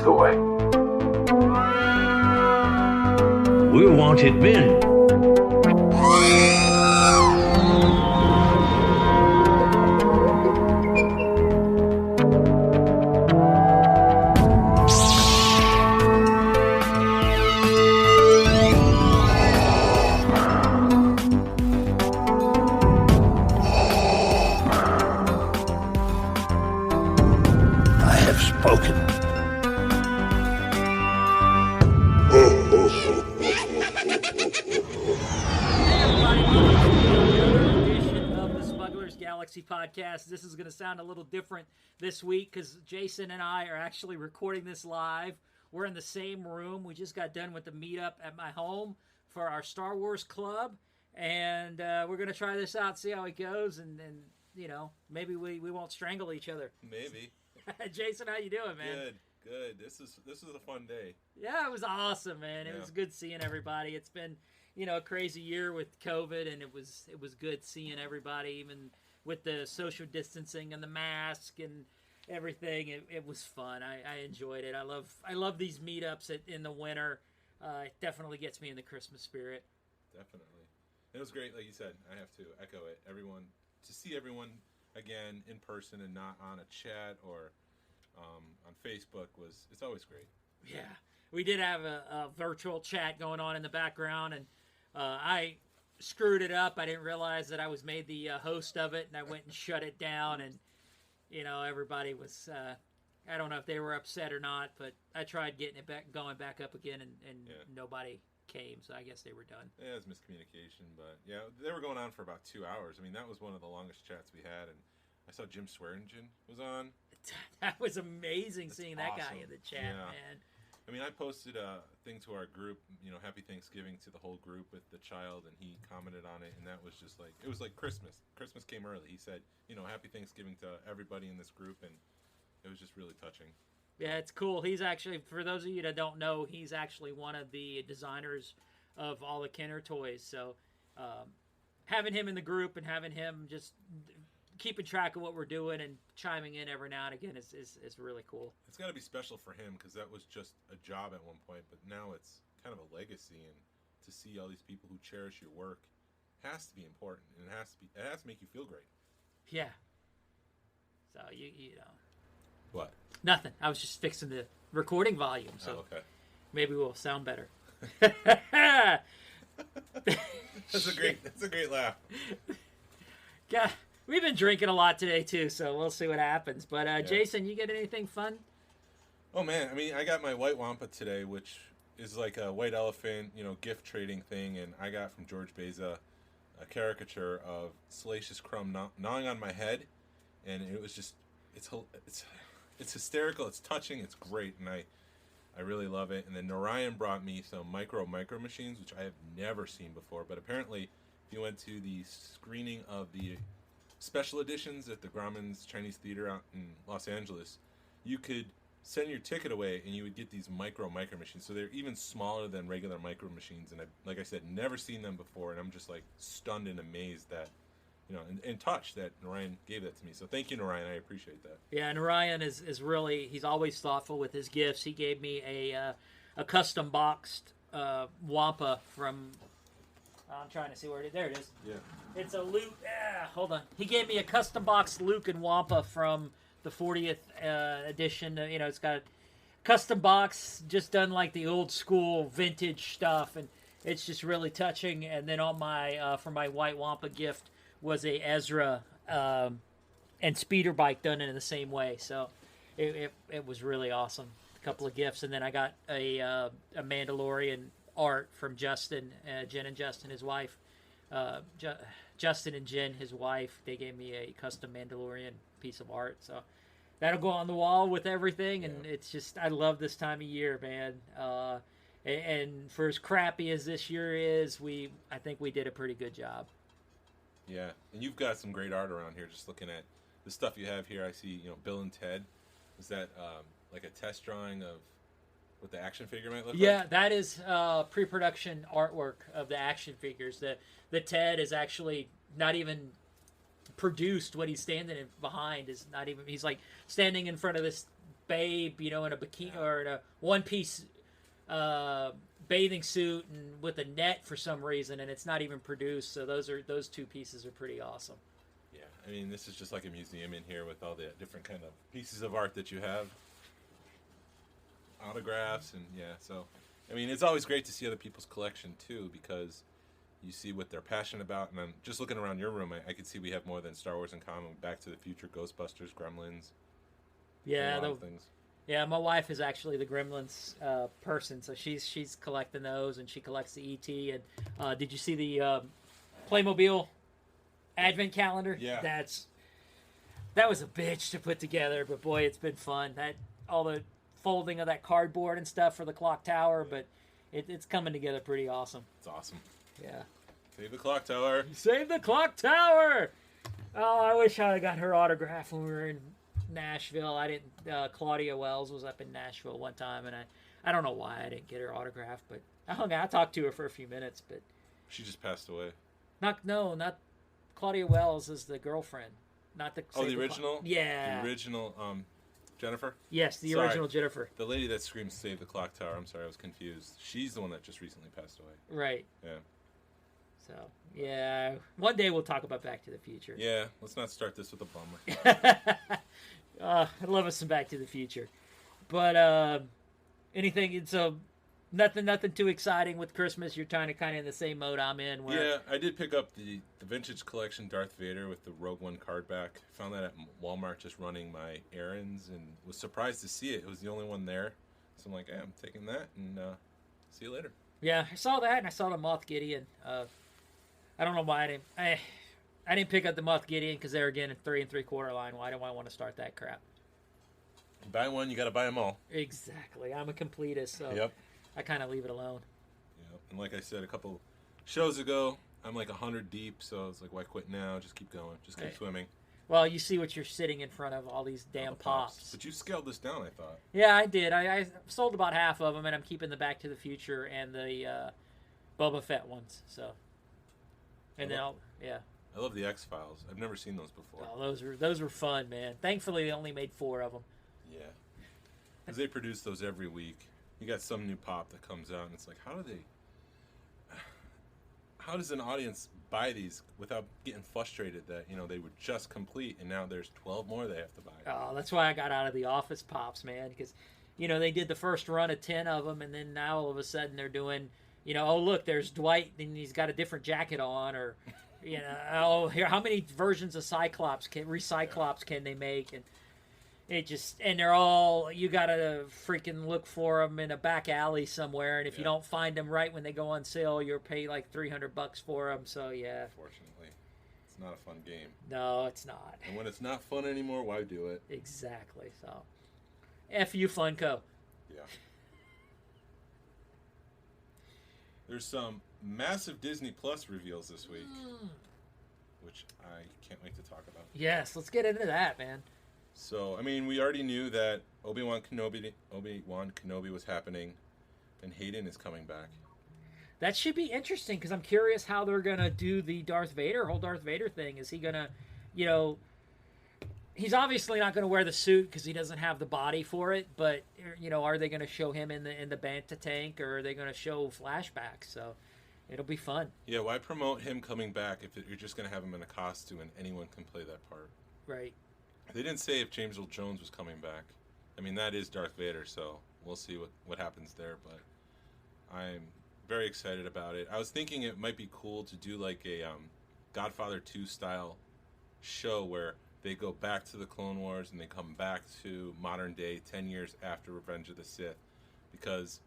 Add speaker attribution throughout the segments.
Speaker 1: the way.
Speaker 2: We're wanted men.
Speaker 3: I have spoken.
Speaker 4: Galaxy podcast. This is going to sound a little different this week because Jason and I are actually recording this live. We're in the same room. We just got done with the meetup at my home for our Star Wars club, and we're going to try this out, see how it goes, and you know, maybe we won't strangle each other.
Speaker 5: Maybe.
Speaker 4: Jason, how you doing, man?
Speaker 5: Good. This is a fun day.
Speaker 4: Yeah, it was awesome, man. It was good seeing everybody. It's been, you know, a crazy year with COVID, and it was good seeing everybody, even with the social distancing and the mask and everything. It was fun. I enjoyed it. I love these meetups in the winter. It definitely gets me in the Christmas spirit.
Speaker 5: Definitely. It was great, like you said. I have to echo it. To see everyone again in person and not on a chat or on Facebook it's always great.
Speaker 4: Yeah. We did have a virtual chat going on in the background, and I screwed it up. I didn't realize that I was made the host of it, and I went and shut it down, and you know, everybody was I don't know if they were upset or not, but I tried getting it going back up again, and nobody came, so I guess they were done.
Speaker 5: Yeah, it was miscommunication, but yeah, they were going on for about 2 hours. I mean, that was one of the longest chats we had, and I saw Jim Swearingen was on.
Speaker 4: That was amazing. That's seeing that guy in the chat, man.
Speaker 5: I mean, I posted a thing to our group, you know, Happy Thanksgiving to the whole group with the child, and he commented on it, and that was just like, it was like Christmas. Christmas came early. He said, you know, Happy Thanksgiving to everybody in this group, and it was just really touching.
Speaker 4: Yeah, it's cool. He's actually, for those of you that don't know, he's actually one of the designers of all the Kenner toys. So having him in the group and having him just keeping track of what we're doing and chiming in every now and again is really cool.
Speaker 5: It's got to be special for him because that was just a job at one point, but now it's kind of a legacy, and to see all these people who cherish your work has to be important, and it has to make you feel great.
Speaker 4: Yeah. So you know.
Speaker 5: What?
Speaker 4: Nothing. I was just fixing the recording volume, so
Speaker 5: okay.
Speaker 4: Maybe we'll sound better.
Speaker 5: That's a great laugh.
Speaker 4: Yeah. We've been drinking a lot today, too, so we'll see what happens. But, Jason, you get anything fun?
Speaker 5: Oh, man. I mean, I got my white wampa today, which is like a white elephant, you know, gift trading thing. And I got from George Beza a caricature of Salacious Crumb gnawing on my head. And it was just, it's hysterical. It's touching. It's great. And I really love it. And then Narayan brought me some micro machines, which I have never seen before. But apparently, if you went to the screening of the special editions at the Grauman's Chinese Theater out in Los Angeles, you could send your ticket away and you would get these micro machines. So they're even smaller than regular micro machines. And like I said, never seen them before. And I'm just like stunned and amazed that, you know, and touched that Narayan gave that to me. So thank you, Narayan. I appreciate that. Yeah,
Speaker 4: Narayan is really, he's always thoughtful with his gifts. He gave me a custom boxed wampa from, I'm trying to see where it is. There it is.
Speaker 5: Yeah.
Speaker 4: It's a Luke. Hold on. He gave me a custom box Luke and Wampa from the 40th edition. You know, it's got a custom box, just done like the old school vintage stuff, and it's just really touching. And then on my for my white Wampa gift was a Ezra and speeder bike done in the same way. So it was really awesome. A couple of gifts, and then I got a Mandalorian art from Justin, Jen and Justin, his wife. Justin and Jen, his wife, they gave me a custom Mandalorian piece of art. So that'll go on the wall with everything. And it's just, I love this time of year, man. And for as crappy as this year is, I think we did a pretty good job.
Speaker 5: Yeah. And you've got some great art around here. Just looking at the stuff you have here, I see, you know, Bill and Ted. Is that like a test drawing of what the action figure might look like?
Speaker 4: Yeah, that is pre-production artwork of the action figures. The Ted is actually not even produced. What he's standing behind is not even. He's like standing in front of this babe, in a bikini or in a one-piece bathing suit and with a net for some reason, and it's not even produced. So those two pieces are pretty awesome.
Speaker 5: Yeah, I mean, this is just like a museum in here with all the different kind of pieces of art that you have, autographs, and so I mean, it's always great to see other people's collection too, because you see what they're passionate about. And I'm just looking around your room, I can see we have more than Star Wars in common. Back to the Future, Ghostbusters, Gremlins.
Speaker 4: Yeah,
Speaker 5: a lot of things.
Speaker 4: Yeah, my wife is actually the Gremlins person, so she's collecting those, and she collects the ET. And did you see the Playmobil Advent calendar?
Speaker 5: Yeah,
Speaker 4: that was a bitch to put together, but boy, it's been fun. All the folding of that cardboard and stuff for the clock tower, but it's coming together pretty awesome.
Speaker 5: It's awesome.
Speaker 4: Yeah.
Speaker 5: Save the clock tower.
Speaker 4: Save the clock tower. Oh, I wish I got her autograph when we were in Nashville. I didn't. Claudia Wells was up in Nashville one time, and I don't know why I didn't get her autograph, but I talked to her for a few minutes, but
Speaker 5: she just passed away.
Speaker 4: Not Claudia Wells is the girlfriend, not the.
Speaker 5: Oh, the original.
Speaker 4: Yeah.
Speaker 5: The original. Jennifer.
Speaker 4: Yes, the original Jennifer.
Speaker 5: The lady that screams "Save the clock tower." I'm sorry, I was confused. She's the one that just recently passed away.
Speaker 4: Right.
Speaker 5: Yeah.
Speaker 4: So, yeah, one day we'll talk about Back to the Future.
Speaker 5: Yeah, let's not start this with a bummer.
Speaker 4: I love us some Back to the Future. But anything, so nothing too exciting with Christmas. You're kind of in the same mode I'm in.
Speaker 5: Yeah, I did pick up the vintage collection Darth Vader with the Rogue One card back. Found that at Walmart just running my errands, and was surprised to see it. It was the only one there. So I'm like, hey, I'm taking that, and see you later.
Speaker 4: Yeah, I saw that, and I saw the Moth Gideon. I don't know why I didn't pick up the Moth Gideon, because they're again in 3 3/4 line. Why do I want to start that crap?
Speaker 5: Buy one, you got to buy them all.
Speaker 4: Exactly. I'm a completist, so
Speaker 5: yep.
Speaker 4: I kind of leave it alone.
Speaker 5: Yep. And like I said a couple shows ago, I'm like 100 deep, so it's like, why quit now? Just keep going. Just keep swimming.
Speaker 4: Well, you see what you're sitting in front of, all these damn pops.
Speaker 5: But you scaled this down, I thought.
Speaker 4: Yeah, I did. I sold about half of them, and I'm keeping the Back to the Future and the Boba Fett ones. So, and then
Speaker 5: I love the X-Files. I've never seen those before.
Speaker 4: Oh, those were fun, man. Thankfully, they only made 4 of them.
Speaker 5: Yeah, because they produce those every week. You got some new pop that comes out, and it's like, how does an audience buy these without getting frustrated that they were just complete and now there's 12 more they have to buy?
Speaker 4: Oh, that's why I got out of the Office pops, man, because they did the first run of 10 of them, and then now all of a sudden they're doing, oh look, there's Dwight and he's got a different jacket on, or oh, here, how many versions of Recyclops can they make? And and they're all, you gotta freaking look for them in a back alley somewhere, and if you don't find them right when they go on sale, you'll pay like $300 for them. So yeah,
Speaker 5: unfortunately, it's not a fun game.
Speaker 4: No, it's not.
Speaker 5: And when it's not fun anymore, why do it?
Speaker 4: Exactly. So F you, Funko.
Speaker 5: Yeah. There's some massive Disney Plus reveals this week, which I can't wait to talk about.
Speaker 4: Yes, let's get into that, man.
Speaker 5: So, I mean, we already knew that Obi-Wan Kenobi was happening, and Hayden is coming back.
Speaker 4: That should be interesting, because I'm curious how they're going to do the whole Darth Vader thing. Is he going to, he's obviously not going to wear the suit because he doesn't have the body for it, but, are they going to show him in the Bantha tank, or are they going to show flashbacks? So, it'll be fun.
Speaker 5: Yeah, why promote him coming back if you're just going to have him in a costume and anyone can play that part?
Speaker 4: Right.
Speaker 5: They didn't say if James Earl Jones was coming back. I mean, that is Darth Vader, so we'll see what happens there, but I'm very excited about it. I was thinking it might be cool to do like a Godfather 2 style show where they go back to the Clone Wars and they come back to modern day 10 years after Revenge of the Sith, because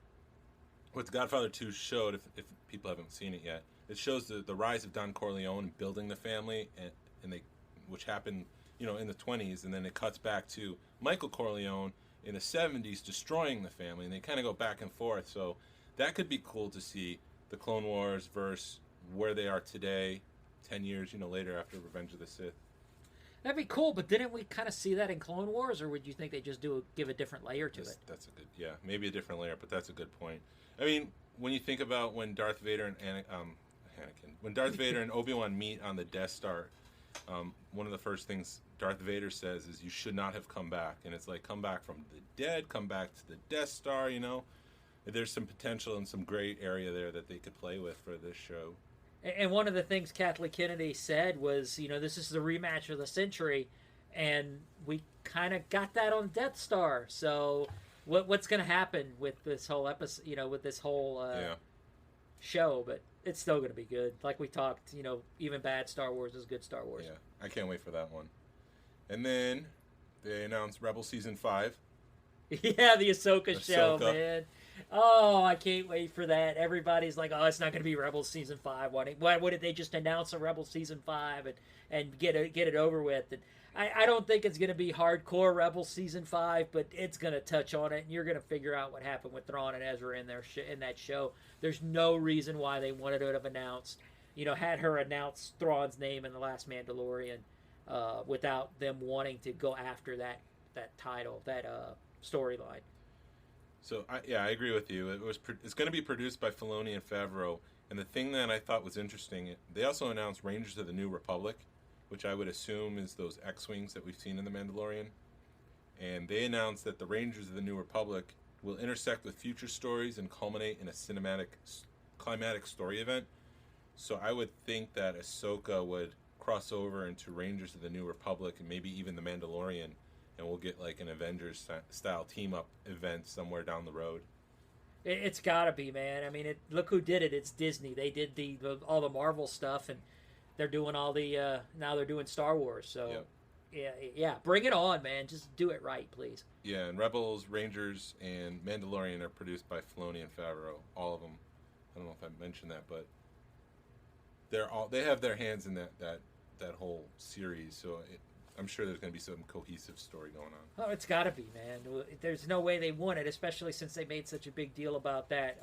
Speaker 5: what the Godfather 2 showed, if people haven't seen it yet, it shows the rise of Don Corleone building the family, and which happened in the 20s, and then it cuts back to Michael Corleone in the 70s destroying the family, and they kind of go back and forth. So that could be cool to see the Clone Wars versus where they are today, 10 years later after Revenge of the Sith.
Speaker 4: That'd be cool, but didn't we kind of see that in Clone Wars, or would you think they just give a different layer to it?
Speaker 5: That's a good, maybe a different layer, but that's a good point. I mean, when you think about when Darth Vader and Obi-Wan meet on the Death Star, one of the first things Darth Vader says is, "You should not have come back." And it's like, come back from the dead, come back to the Death Star, you know? There's some potential and some great area there that they could play with for this show.
Speaker 4: And one of the things Kathleen Kennedy said was, this is the rematch of the century, and we kind of got that on Death Star. So what's going to happen with this whole episode, with this whole show? But it's still going to be good. Like we talked, even bad Star Wars is good Star Wars.
Speaker 5: Yeah, I can't wait for that one. And then they announced Rebel Season 5.
Speaker 4: Yeah, the Ahsoka show, man. Oh, I can't wait for that. Everybody's like, oh, it's not going to be Rebels Season 5. Why wouldn't they just announce a Rebels Season 5 and get it over with? And I don't think it's going to be hardcore Rebels Season 5, but it's going to touch on it, and you're going to figure out what happened with Thrawn and Ezra in that show. There's no reason why they wanted to have announced, had her announce Thrawn's name in The Last Mandalorian without them wanting to go after that title, that storyline.
Speaker 5: So, I agree with you. It's going to be produced by Filoni and Favreau. And the thing that I thought was interesting, they also announced Rangers of the New Republic, which I would assume is those X-Wings that we've seen in The Mandalorian. And they announced that the Rangers of the New Republic will intersect with future stories and culminate in a climatic story event. So I would think that Ahsoka would cross over into Rangers of the New Republic and maybe even The Mandalorian, and we'll get like an Avengers-style team-up event somewhere down the road.
Speaker 4: It's got to be, man. I mean, look who did it. It's Disney. They did all the Marvel stuff, and they're doing all the now they're doing Star Wars. So, yeah, bring it on, man. Just do it right, please.
Speaker 5: Yeah, and Rebels, Rangers, and Mandalorian are produced by Filoni and Favreau. All of them. I don't know if I mentioned that, but they have their hands in that whole series. So I'm sure there's going to be some cohesive story going on.
Speaker 4: Oh, it's got to be, man. There's no way they won it, especially since they made such a big deal about that,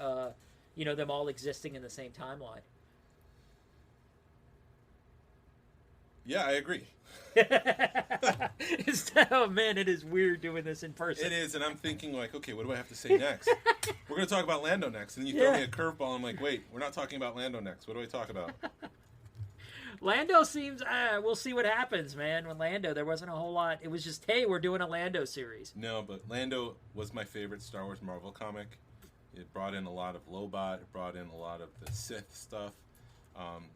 Speaker 4: them all existing in the same timeline.
Speaker 5: Yeah, I agree.
Speaker 4: Oh, man, it is weird doing this in person.
Speaker 5: It is, and I'm thinking, like, okay, what do I have to say next? We're going to talk about Lando next. And then you throw me a curveball, I'm like, wait, we're not talking about Lando next. What do I talk about?
Speaker 4: Lando seems, we'll see what happens, man. With Lando, there wasn't a whole lot. It was just, hey, we're doing a Lando series.
Speaker 5: No, but Lando was my favorite Star Wars Marvel comic. It brought in a lot of Lobot. It brought in a lot of the Sith stuff.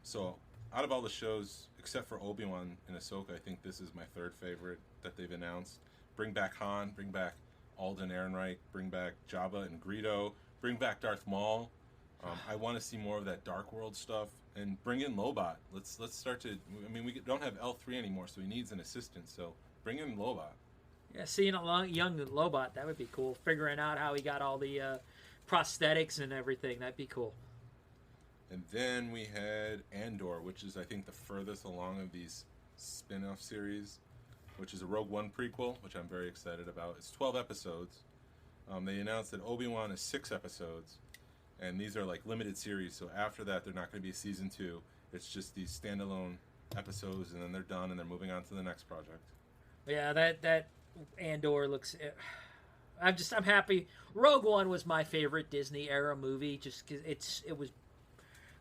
Speaker 5: So out of all the shows, except for Obi-Wan and Ahsoka, I think this is my third favorite that they've announced. Bring back Han, bring back Alden Ehrenreich, bring back Jabba and Greedo, bring back Darth Maul. I want to see more of that Dark World stuff, and bring in Lobot. Let's start to. I mean, we don't have L3 anymore, so he needs an assistant. So bring in Lobot.
Speaker 4: Yeah, seeing a young Lobot, that would be cool. Figuring out how he got all the prosthetics and everything, that'd be cool.
Speaker 5: And then we had Andor, which is, I think, the furthest along of these spin-off series, which is a Rogue One prequel, which I'm very excited about. It's 12 episodes. They announced that Obi-Wan is 6 episodes, and these are like limited series, so after that, they're not going to be season 2. It's just these standalone episodes, and then they're done, and they're moving on to the next project. Yeah,
Speaker 4: that Andor looks... I'm happy. Rogue One was my favorite Disney-era movie, just because it was...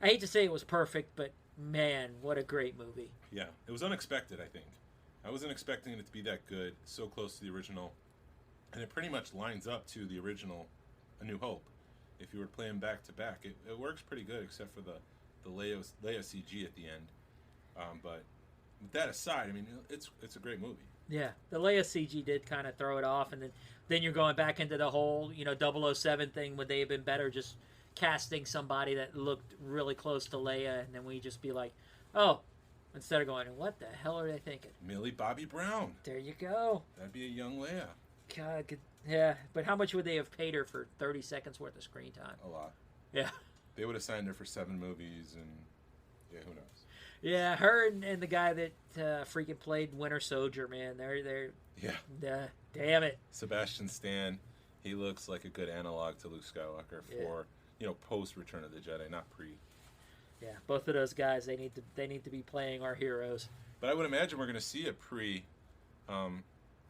Speaker 4: I hate to say it was perfect, but man, what a great movie.
Speaker 5: Yeah, it was unexpected, I think. I wasn't expecting it to be that good, so close to the original. And it pretty much lines up to the original A New Hope. If you were playing back to back, it works pretty good, except for the Leia CG at the end. But with that aside, I mean, it's a great movie.
Speaker 4: Yeah, the Leia CG did kind of throw it off, and then you're going back into the whole 007 thing. Would they have been better just casting somebody that looked really close to Leia, and then we just be like, oh, instead of going, what the hell are they thinking?
Speaker 5: Millie Bobby Brown.
Speaker 4: There you go.
Speaker 5: That'd be a young Leia.
Speaker 4: God, yeah, but how much would they have paid her for 30 seconds worth of screen time?
Speaker 5: A lot.
Speaker 4: Yeah.
Speaker 5: They would have signed her for 7 movies, and yeah, who knows?
Speaker 4: Yeah, her and the guy that freaking played Winter Soldier, man, they're
Speaker 5: yeah.
Speaker 4: Damn it.
Speaker 5: Sebastian Stan, he looks like a good analog to Luke Skywalker for post Return of the Jedi, not pre.
Speaker 4: Yeah, both of those guys, they need to be playing our heroes.
Speaker 5: But I would imagine we're going to see a pre A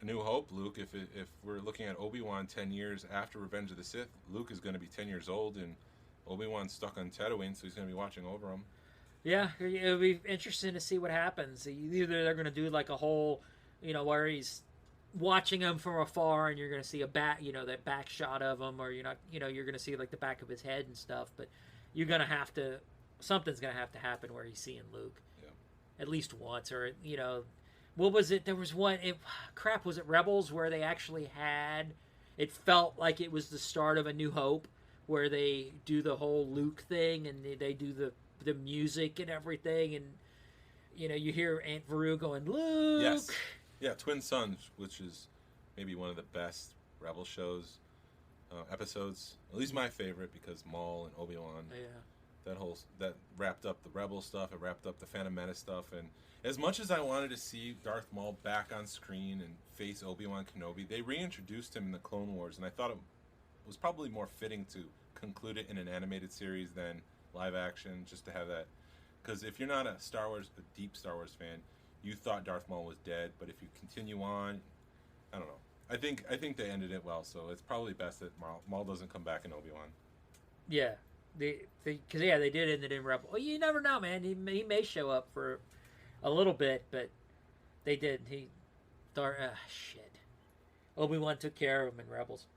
Speaker 5: New Hope, Luke. If we're looking at Obi-Wan 10 years after Revenge of the Sith, Luke is going to be 10 years old, and Obi-Wan's stuck on Tatooine, so he's going to be watching over him.
Speaker 4: Yeah, it'll be interesting to see what happens. Either they're going to do like a whole where he's watching him from afar, and you're going to see that back shot of him, or you're not, you're going to see like the back of his head and stuff. But you're going to have to, something's going to have to happen where he's seeing Luke at least once, or what was it? There was one. Was it Rebels where they actually had? It felt like it was the start of A New Hope, where they do the whole Luke thing, and they do the music and everything, and you hear Aunt Veru going, Luke.
Speaker 5: Yes. Yeah, Twin Sons, which is maybe one of the best Rebel shows episodes. At least my favorite, because Maul and Obi-Wan.
Speaker 4: Yeah.
Speaker 5: That wrapped up the Rebel stuff. It wrapped up the Phantom Menace stuff. And as much as I wanted to see Darth Maul back on screen and face Obi-Wan Kenobi, they reintroduced him in the Clone Wars, and I thought it was probably more fitting to conclude it in an animated series than live action, just to have that. Because if you're not a deep Star Wars fan, you thought Darth Maul was dead, but if you continue on, I don't know. I think they ended it well, so it's probably best that Maul doesn't come back in Obi-Wan.
Speaker 4: Yeah. They did end it in Rebel. Well, you never know, man. He may show up for a little bit, but they did. Shit. Obi-Wan took care of him in Rebels.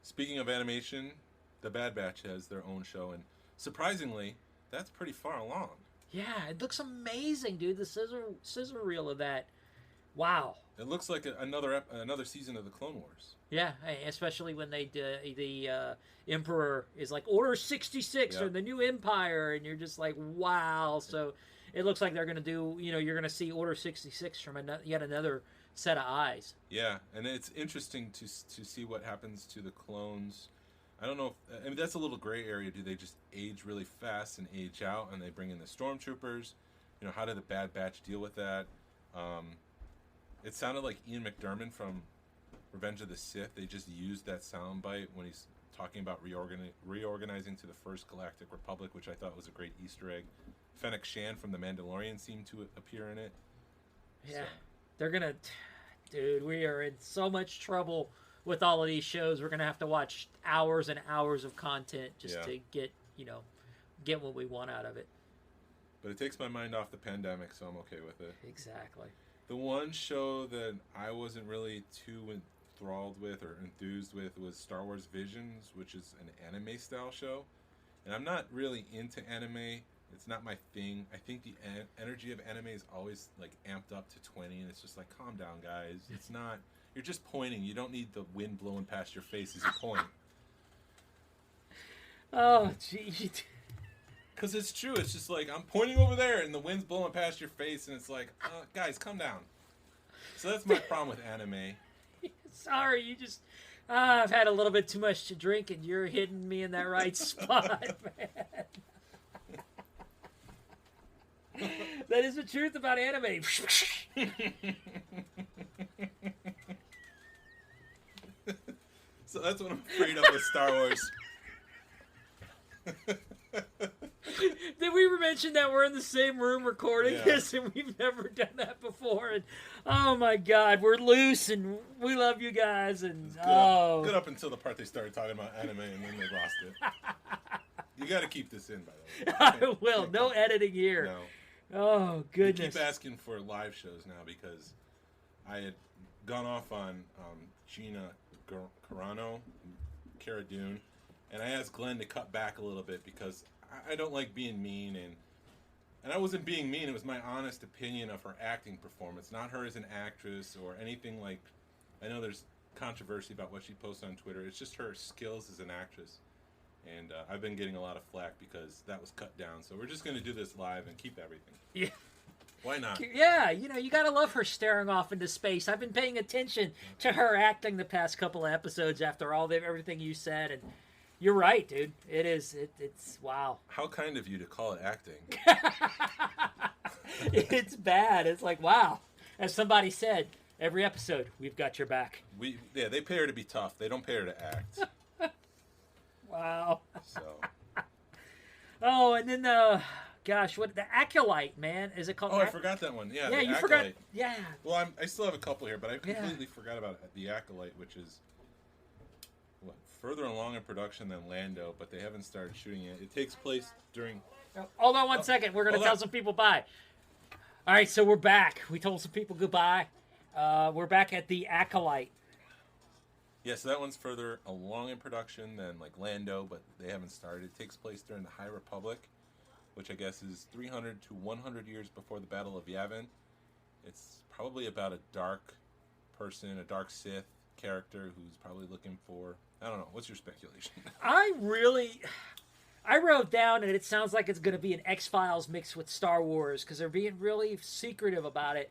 Speaker 5: Speaking of animation, the Bad Batch has their own show, and surprisingly, that's pretty far along.
Speaker 4: Yeah, it looks amazing, dude. The scissor reel of that. Wow.
Speaker 5: It looks like another season of the Clone Wars.
Speaker 4: Yeah, especially when the Emperor is like Order 66 or the New Empire, and you're just like, wow. So it looks like they're going to do, you're going to see Order 66 from yet another set of eyes.
Speaker 5: Yeah, and it's interesting to see what happens to the clones. I don't know if, that's a little gray area. Do they just age really fast and age out, and they bring in the stormtroopers? How did the Bad Batch deal with that? It sounded like Ian McDiarmid from Revenge of the Sith. They just used that soundbite when he's talking about reorganizing to the First Galactic Republic, which I thought was a great Easter egg. Fennec Shan from The Mandalorian seemed to appear in it.
Speaker 4: Yeah, They're gonna, dude. We are in so much trouble with all of these shows. We're gonna have to watch hours and hours of content just to get what we want out of it.
Speaker 5: But it takes my mind off the pandemic, so I'm okay with it.
Speaker 4: Exactly.
Speaker 5: The one show that I wasn't really too enthralled with or enthused with was Star Wars Visions, which is an anime-style show. And I'm not really into anime. It's not my thing. I think the energy of anime is always like amped up to 20, and it's just like, calm down, guys. It's not... You're just pointing. You don't need the wind blowing past your face as you point.
Speaker 4: Oh, gee.
Speaker 5: Because it's true. It's just like, I'm pointing over there, and the wind's blowing past your face, and it's like, guys, calm down. So that's my problem with anime.
Speaker 4: Sorry, you just... I've had a little bit too much to drink, and you're hitting me in that right spot, man. That is the truth about anime.
Speaker 5: So that's what I'm afraid of with Star Wars.
Speaker 4: Did we mention that we're in the same room recording this, and we've never done that before? And oh my God, we're loose, and we love you guys. And
Speaker 5: good up until the part they started talking about anime, and then they lost it. You got to keep this in, by the way.
Speaker 4: I will. No editing here.
Speaker 5: No.
Speaker 4: Oh goodness.
Speaker 5: You keep asking for live shows now because I had gone off on Gina Carano, Cara Dune, and I asked Glenn to cut back a little bit because I don't like being mean, and I wasn't being mean. It was my honest opinion of her acting performance, not her as an actress or anything like. I know there's controversy about what she posts on Twitter. It's just her skills as an actress, and I've been getting a lot of flack because that was cut down. So we're just going to do this live and keep everything.
Speaker 4: Yeah.
Speaker 5: Why not?
Speaker 4: Yeah, you gotta love her staring off into space. I've been paying attention to her acting the past couple of episodes after everything you said, and you're right, dude. It's wow.
Speaker 5: How kind of you to call it acting.
Speaker 4: It's bad. It's like, wow. As somebody said, every episode, we've got your back.
Speaker 5: They pay her to be tough. They don't pay her to act.
Speaker 4: Wow.
Speaker 5: So.
Speaker 4: Oh, and then what the Acolyte, man? Is it called?
Speaker 5: Oh, I forgot that one. Yeah,
Speaker 4: yeah, you
Speaker 5: Acolyte.
Speaker 4: forgot. Yeah.
Speaker 5: Well, I still have a couple here, but I completely forgot about the Acolyte, which is further along in production than Lando, but they haven't started shooting it. It takes place during...
Speaker 4: Hold on one second. We're going to tell some people bye. All right, so we're back. We told some people goodbye. We're back at the Acolyte.
Speaker 5: Yeah, so that one's further along in production than like Lando, but they haven't started. It takes place during the High Republic, which I guess is 300 to 100 years before the Battle of Yavin. It's probably about a dark person, a dark Sith character who's probably looking for... I don't know. What's your speculation?
Speaker 4: I wrote down, and it sounds like it's going to be an X-Files mixed with Star Wars, because they're being really secretive about it.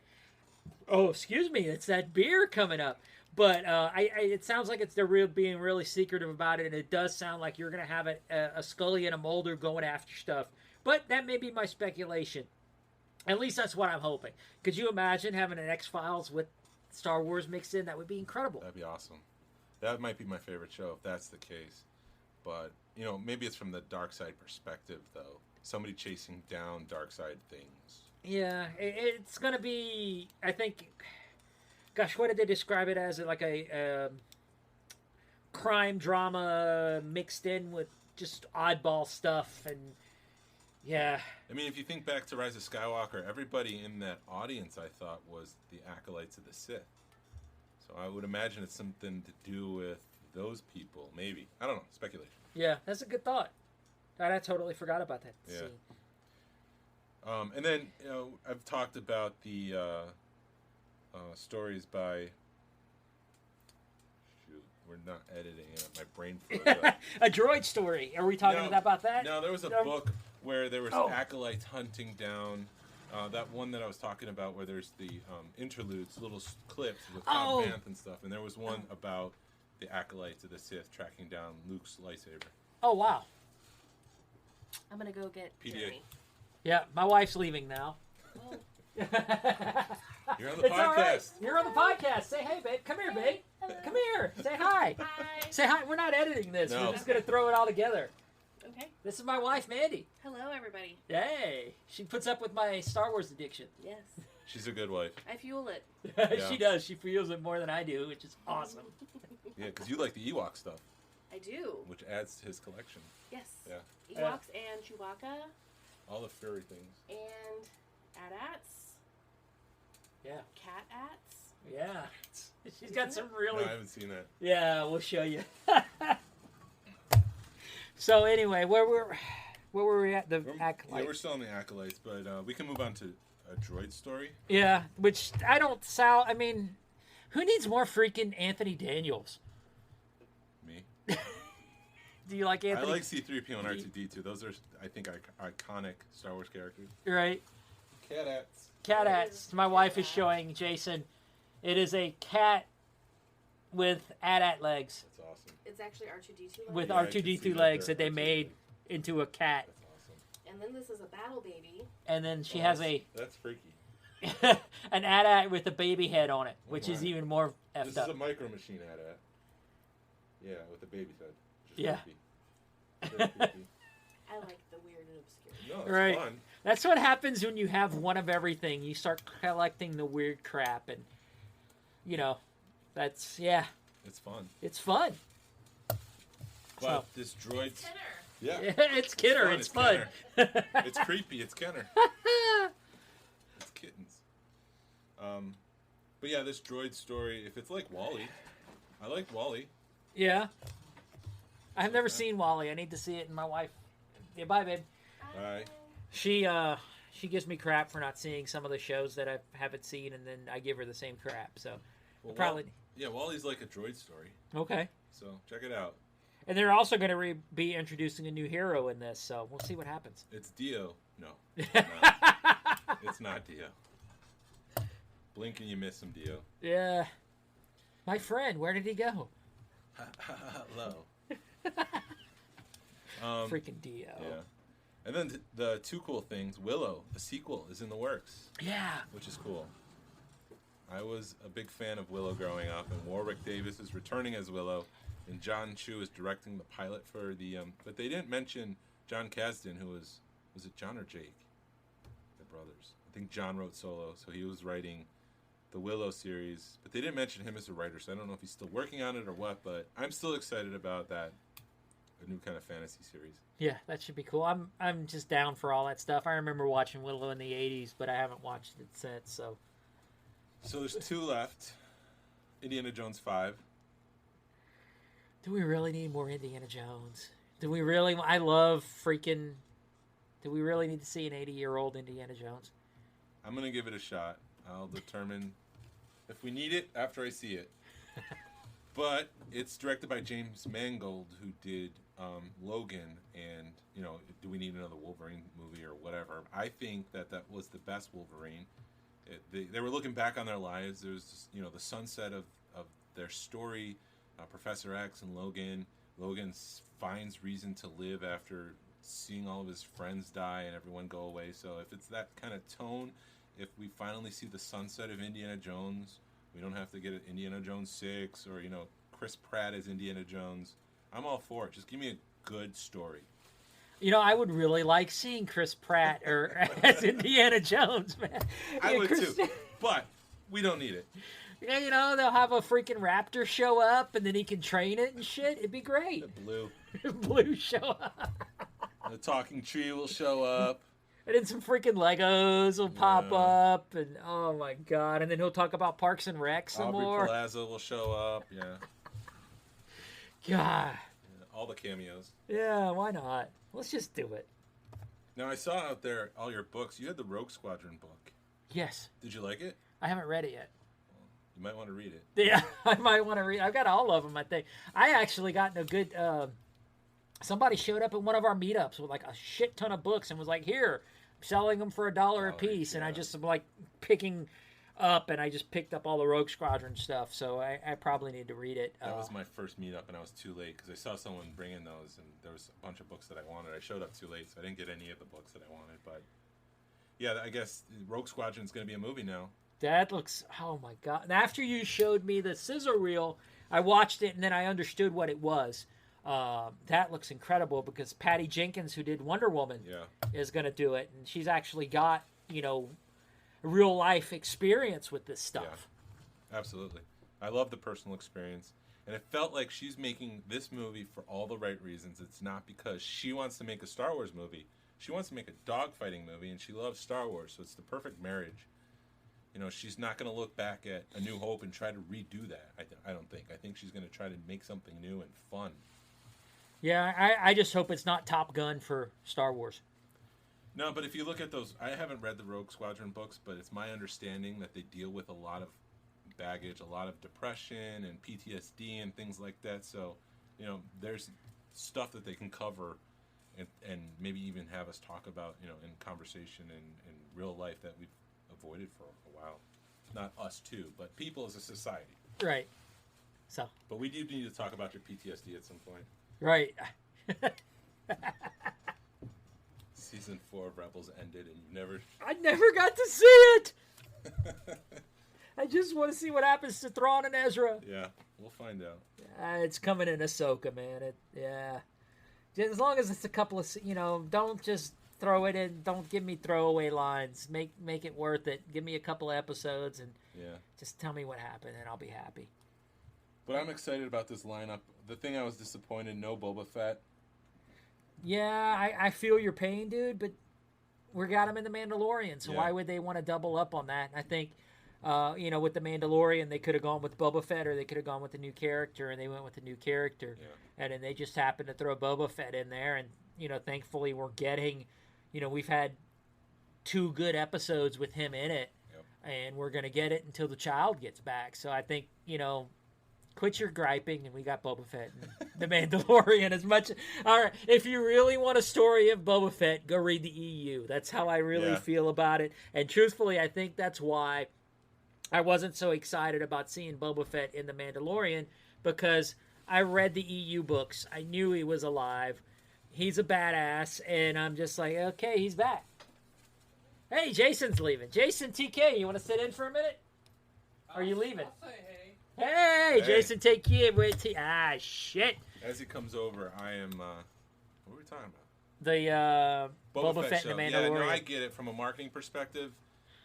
Speaker 4: Oh, excuse me, it's that beer coming up. But it sounds like they're being really secretive about it, and it does sound like you're going to have a Scully and a Mulder going after stuff. But that may be my speculation. At least that's what I'm hoping. Could you imagine having an X-Files with Star Wars mixed in? That would be incredible.
Speaker 5: That'd be awesome. That might be my favorite show if that's the case. But, you know, maybe it's from the dark side perspective, though. Somebody chasing down dark side things.
Speaker 4: Yeah, it's going to be, I think... Gosh, what did they describe it as? Like a crime drama mixed in with just oddball stuff, and yeah.
Speaker 5: I mean, if you think back to Rise of Skywalker, everybody in that audience, I thought, was the acolytes of the Sith. So I would imagine it's something to do with those people, maybe. I don't know, speculation.
Speaker 4: Yeah, that's a good thought. I totally forgot about that
Speaker 5: Yeah.
Speaker 4: scene.
Speaker 5: And then, you know, I've talked about the... stories by... Shoot, we're not editing it. My brain froze up.
Speaker 4: A droid story. Are we talking about that?
Speaker 5: No, there was a book where there was
Speaker 4: Oh.
Speaker 5: acolytes hunting down... that one that I was talking about where there's the interludes, little clips with Cobb Vanth and stuff. And there was one about the acolytes of the Sith tracking down Luke's lightsaber.
Speaker 4: Oh, wow.
Speaker 1: I'm going to go get
Speaker 5: PDA.
Speaker 1: Jeremy.
Speaker 4: Yeah, my wife's leaving now.
Speaker 1: Oh.
Speaker 5: You're on the
Speaker 4: It's all right.
Speaker 5: podcast.
Speaker 4: You're on the podcast. Say hey, babe. Come here, babe. Come here. Say hi.
Speaker 1: Hi.
Speaker 4: Say hi. We're not editing this.
Speaker 5: No.
Speaker 4: We're just going to throw it all together.
Speaker 1: Okay.
Speaker 4: This is my wife, Mandy.
Speaker 1: Hello, everybody.
Speaker 4: Hey. She puts up with my Star Wars addiction.
Speaker 1: Yes.
Speaker 5: She's a good wife.
Speaker 1: I fuel it.
Speaker 5: Yeah.
Speaker 4: She does. She feels it more than I do, which is awesome.
Speaker 5: Yeah, because you like the Ewok stuff,
Speaker 1: I do.
Speaker 5: which adds to his collection.
Speaker 1: Yes.
Speaker 5: Yeah.
Speaker 1: Ewoks and Chewbacca
Speaker 5: All the furry things.
Speaker 1: and AT-ATs.
Speaker 4: Yeah.
Speaker 1: Cat-ATs.
Speaker 4: Yeah. She's got some really...
Speaker 5: No, I haven't seen that.
Speaker 4: Yeah, we'll show you. So anyway, where were we at? The Acolyte.
Speaker 5: Yeah, we're still on the acolytes, but we can move on to a droid story.
Speaker 4: Yeah, which I don't sound... I mean, who needs more freaking Anthony Daniels?
Speaker 5: Me.
Speaker 4: Do you like Anthony?
Speaker 5: I like C-3PO and R2-D2. Those are, I think, iconic Star Wars characters.
Speaker 4: Right.
Speaker 5: Cat-ats.
Speaker 4: Cat-ats. My wife is showing Jason. It is a cat with AT-AT legs.
Speaker 5: That's awesome.
Speaker 1: It's actually R2-D2 legs.
Speaker 4: With
Speaker 5: Yeah, I can see
Speaker 4: R2-D2
Speaker 5: that
Speaker 4: legs
Speaker 5: there,
Speaker 4: that they
Speaker 5: R2-D2.
Speaker 4: made into a cat.
Speaker 5: That's awesome.
Speaker 1: And then this is a battle baby.
Speaker 4: And then she
Speaker 5: Oh,
Speaker 4: has
Speaker 5: That's freaky.
Speaker 4: an AT-AT with a baby head on it, which
Speaker 5: Oh
Speaker 4: is
Speaker 5: my.
Speaker 4: even more
Speaker 5: This
Speaker 4: effed
Speaker 5: is
Speaker 4: up.
Speaker 5: a micro machine AT-AT. Yeah, with a baby's head. Which is
Speaker 4: Yeah.
Speaker 5: creepy. Very creepy.
Speaker 1: I like the weird and obscure.
Speaker 5: No, it's
Speaker 4: Right.
Speaker 5: fun.
Speaker 4: That's what happens when you have one of everything. You start collecting the weird crap, and you know, that's
Speaker 5: It's fun.
Speaker 4: it's fun.
Speaker 5: But
Speaker 4: So-
Speaker 5: this droid...
Speaker 1: Tenor.
Speaker 5: Yeah.
Speaker 4: It's Kidder. It's fun.
Speaker 5: It's creepy. It's Kenner. It's kittens. But yeah, this droid story, if it's like Wall-E, I like Wall-E.
Speaker 4: Yeah. I've never seen Wall-E. I need to see it, and my wife. Yeah, bye, babe.
Speaker 5: Bye.
Speaker 4: She gives me crap for not seeing some of the shows that I haven't seen, and then I give her the same crap. So
Speaker 5: Well,
Speaker 4: probably
Speaker 5: yeah, Wall-E's like a droid story.
Speaker 4: okay.
Speaker 5: So check it out.
Speaker 4: And they're also going to be introducing a new hero in this, so we'll see what happens.
Speaker 5: It's Dio. No. It's not, it's not Dio. Blink and you miss him, Dio.
Speaker 4: Yeah. My friend, where did he go?
Speaker 5: Hello.
Speaker 4: Freaking Dio.
Speaker 5: Yeah. And then the two cool things, Willow, the sequel, is in the works,
Speaker 4: Yeah.
Speaker 5: which is cool. I was a big fan of Willow growing up, and Warwick Davis is returning as Willow, and John Chu is directing the pilot for the... but they didn't mention John Kasdan, who was it John or Jake? The brothers. I think John wrote Solo, so he was writing the Willow series, but they didn't mention him as a writer, so I don't know if he's still working on it or what, but I'm still excited about that, a new kind of fantasy series.
Speaker 4: Yeah, that should be cool. I'm just down for all that stuff. I remember watching Willow in the 80s, but I haven't watched it since, so
Speaker 5: So there's 2 left. Indiana Jones 5.
Speaker 4: Do we really need more Indiana Jones? Do we really? I love freaking. Do we really need to see an 80-year-old Indiana Jones?
Speaker 5: I'm going to give it a shot. I'll determine if we need it after I see it. But it's directed by James Mangold, who did Logan, and, you know, do we need another Wolverine movie or whatever? I think that was the best Wolverine. They were looking back on their lives. There was, you know, the sunset of their story, Professor X and Logan. Logan finds reason to live after seeing all of his friends die and everyone go away. So if it's that kind of tone, if we finally see the sunset of Indiana Jones, we don't have to get Indiana Jones 6 or, you know, Chris Pratt as Indiana Jones. I'm all for it. Just give me a good story.
Speaker 4: You know, I would really like seeing Chris Pratt as Indiana Jones, man.
Speaker 5: I
Speaker 4: Yeah,
Speaker 5: would too, but we don't need it.
Speaker 4: Yeah, you know, they'll have a freaking raptor show up, and then he can train it and shit. It'd be great.
Speaker 5: The blue.
Speaker 4: Blue show up.
Speaker 5: The talking tree will show up.
Speaker 4: And then some freaking Legos will pop up, and oh my god! And then he'll talk about Parks and Rec some
Speaker 5: Aubrey
Speaker 4: more.
Speaker 5: Plaza will show up. Yeah.
Speaker 4: God.
Speaker 5: All the cameos.
Speaker 4: Yeah, why not? Let's just do it.
Speaker 5: Now I saw out there all your books. You had the Rogue Squadron book.
Speaker 4: Yes.
Speaker 5: Did you like it?
Speaker 4: I haven't read it yet.
Speaker 5: You might want to read it.
Speaker 4: Yeah, I might want to read. I've got all of them, I think. I actually got in a good. Somebody showed up at one of our meetups with like a shit ton of books and was like, "Here, I'm selling them for $1 a piece." And I just am like picking up, and I just picked up all the Rogue Squadron stuff. So I probably need to read it.
Speaker 5: That was my first meetup, and I was too late because I saw someone bringing those, and there was a bunch of books that I wanted. I showed up too late, so I didn't get any of the books that I wanted. But yeah, I guess Rogue Squadron is going to be a movie now.
Speaker 4: That looks, oh my god. And after you showed me the scissor reel, I watched it and then I understood what it was. That looks incredible because Patty Jenkins, who did Wonder Woman, is going to do it. And she's actually got, you know, real life experience with this stuff.
Speaker 5: Yeah, absolutely. I love the personal experience. And it felt like she's making this movie for all the right reasons. It's not because she wants to make a Star Wars movie. She wants to make a dogfighting movie, and she loves Star Wars, so it's the perfect marriage. You know, she's not going to look back at A New Hope and try to redo that. I don't think. I think she's going to try to make something new and fun.
Speaker 4: Yeah, I just hope it's not Top Gun for Star Wars.
Speaker 5: No, but if you look at those, I haven't read the Rogue Squadron books, but it's my understanding that they deal with a lot of baggage, a lot of depression and PTSD and things like that. So, you know, there's stuff that they can cover and maybe even have us talk about, you know, in conversation and in real life that we've avoided for a while. Not us too, but people as a society.
Speaker 4: Right. So.
Speaker 5: But we do need to talk about your PTSD at some point.
Speaker 4: Right.
Speaker 5: Season 4 of Rebels ended and you never...
Speaker 4: I never got to see it! I just want to see what happens to Thrawn and Ezra.
Speaker 5: Yeah, we'll find out.
Speaker 4: It's coming in Ahsoka, man. Yeah. As long as it's a couple of, you know, don't just throw it in. Don't give me throwaway lines. Make it worth it. Give me a couple of episodes and just tell me what happened and I'll be happy.
Speaker 5: But I'm excited about this lineup. The thing I was disappointed, no Boba Fett.
Speaker 4: Yeah, I feel your pain, dude, but we got him in The Mandalorian, so why would they want to double up on that? And I think, you know, with The Mandalorian, they could have gone with Boba Fett or they could have gone with a new character, and they went with the new character. Yeah. And then they just happened to throw Boba Fett in there, and, you know, thankfully we're getting, you know, we've had 2 good episodes with him in it, and we're going to get it until the child gets back. So I think, you know, quit your griping, and we got Boba Fett and The Mandalorian as much. All right, if you really want a story of Boba Fett, go read the EU. That's how I really feel about it. And truthfully, I think that's why I wasn't so excited about seeing Boba Fett in The Mandalorian, because I read the EU books. I knew he was alive. He's a badass, and I'm just like, okay, he's back. Hey, Jason's leaving. Jason TK, you want to sit in for a minute? Are you leaving?
Speaker 6: I'll say hey.
Speaker 4: Hey, Jason TK. Shit.
Speaker 5: As he comes over, I am. What were we talking about?
Speaker 4: The Boba Fett
Speaker 5: show.
Speaker 4: and The Mandalorian.
Speaker 5: Yeah, no, I get it. From a marketing perspective,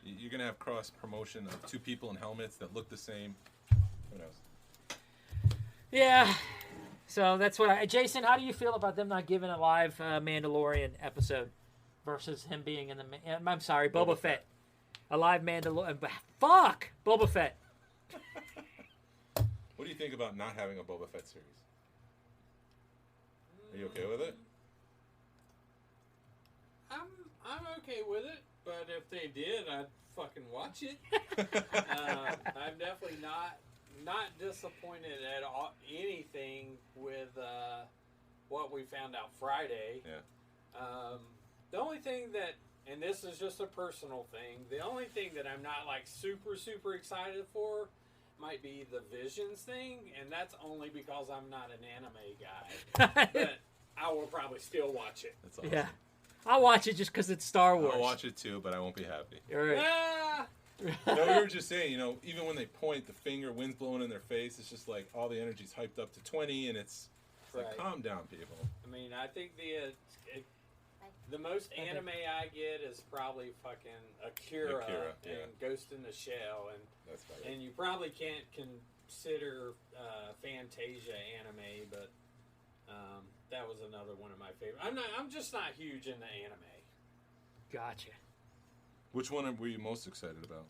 Speaker 5: you're going to have cross promotion of 2 people in helmets that look the same. Who knows?
Speaker 4: Yeah. So that's what Jason, how do you feel about them not giving a live Mandalorian episode versus him being in the... I'm sorry, Boba Fett. a live Mandalorian. Fuck! Boba Fett.
Speaker 5: What do you think about not having a Boba Fett series? Are you okay with it?
Speaker 6: I'm okay with it, but if they did, I'd fucking watch it. I'm definitely not disappointed at all, anything with what we found out Friday.
Speaker 5: Yeah.
Speaker 6: The only thing that, and this is just a personal thing, the only thing that I'm not like super excited for might be the Visions thing, and that's only because I'm not an anime guy. But I will probably still watch it.
Speaker 5: That's awesome.
Speaker 4: Yeah. I'll watch it just because it's Star Wars.
Speaker 5: I'll watch it too, but I won't be happy.
Speaker 4: All right.
Speaker 6: Ah!
Speaker 5: No, we were just saying, even when they point the finger, wind's blowing in their face, it's just like all the energy's hyped up to 20, and it's like,
Speaker 6: Right.
Speaker 5: calm down, people.
Speaker 6: I mean, I think the most anime I get is probably fucking Akira,
Speaker 5: Akira, yeah.
Speaker 6: and Ghost in the Shell, and
Speaker 5: That's about it.
Speaker 6: you probably can't consider Fantasia anime, but that was another one of my favorites. I'm just not huge into anime.
Speaker 4: Gotcha.
Speaker 5: Which one were you most excited about?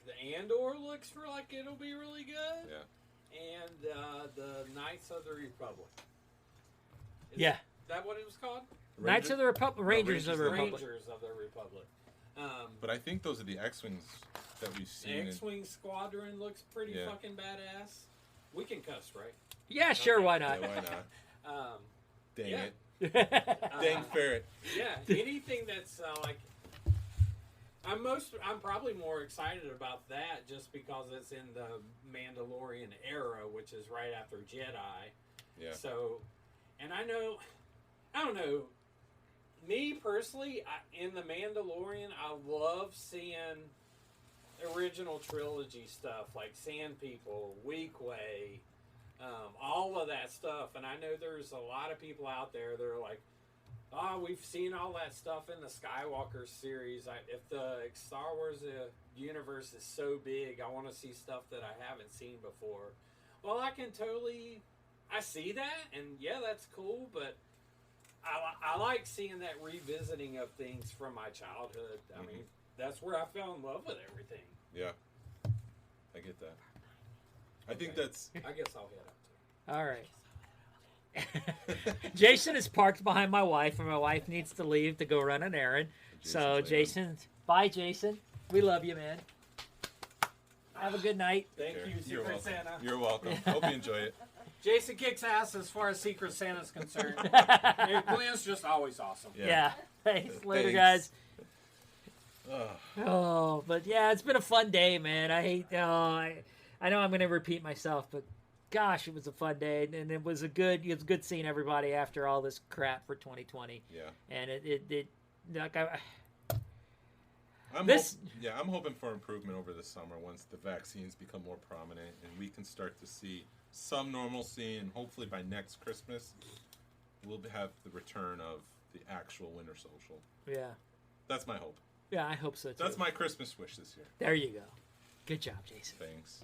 Speaker 6: The Andor looks like it'll be really good.
Speaker 5: Yeah.
Speaker 6: And the Knights of the Republic. Is
Speaker 4: Yeah.
Speaker 6: that what it was called?
Speaker 4: Knights of the Republic, Rangers of the Republic.
Speaker 6: Rangers of the Republic.
Speaker 5: But I think those are the X-Wings that we've seen.
Speaker 6: X-Wing Squadron looks pretty
Speaker 5: Yeah.
Speaker 6: fucking badass. We can cuss, right?
Speaker 4: Yeah, sure,
Speaker 6: Okay.
Speaker 4: why
Speaker 5: Yeah,
Speaker 4: not?
Speaker 5: why not? Dang
Speaker 6: yeah.
Speaker 5: it. Dang ferret.
Speaker 6: Yeah, anything that's like, I'm probably more excited about that just because it's in the Mandalorian era, which is right after Jedi.
Speaker 5: Yeah.
Speaker 6: So, and I don't know. Me personally, in the Mandalorian, I love seeing original trilogy stuff like Sand People, Weequay, all of that stuff. And I know there's a lot of people out there that are like, oh, we've seen all that stuff in the Skywalker series. If the Star Wars universe is so big, I want to see stuff that I haven't seen before. Well, I see that, and yeah, that's cool, but I like seeing that revisiting of things from my childhood. I mean, that's where I fell in love with everything.
Speaker 5: Yeah. I get that. I think
Speaker 6: Okay.
Speaker 5: that's...
Speaker 6: I guess I'll head up to
Speaker 4: All right. Jason is parked behind my wife, and my wife needs to leave to go run an errand. So,
Speaker 5: Jason's
Speaker 4: Jason, bye, Jason. We love you, man. Have a good night.
Speaker 6: Thank
Speaker 5: Sure.
Speaker 6: you,
Speaker 5: You're
Speaker 6: Secret
Speaker 5: welcome.
Speaker 6: Santa.
Speaker 5: You're welcome. Hope you enjoy it.
Speaker 6: Jason kicks ass as far as Secret Santa's concerned. And Glenn's just always awesome.
Speaker 4: Yeah. Thanks. Later,
Speaker 5: Thanks.
Speaker 4: guys.
Speaker 5: Ugh.
Speaker 4: Oh, but yeah, it's been a fun day, man. I know I'm going to repeat myself, but gosh, it was a fun day, and it was good seeing everybody after all this crap for 2020.
Speaker 5: Yeah.
Speaker 4: And like
Speaker 5: I'm hoping for improvement over the summer once the vaccines become more prominent and we can start to see some normalcy, and hopefully by next Christmas we'll have the return of the actual winter social.
Speaker 4: yeah,
Speaker 5: That's my hope.
Speaker 4: yeah, I hope so too.
Speaker 5: That's my Christmas wish this year.
Speaker 4: There you go. Good job, Jason.
Speaker 5: Thanks.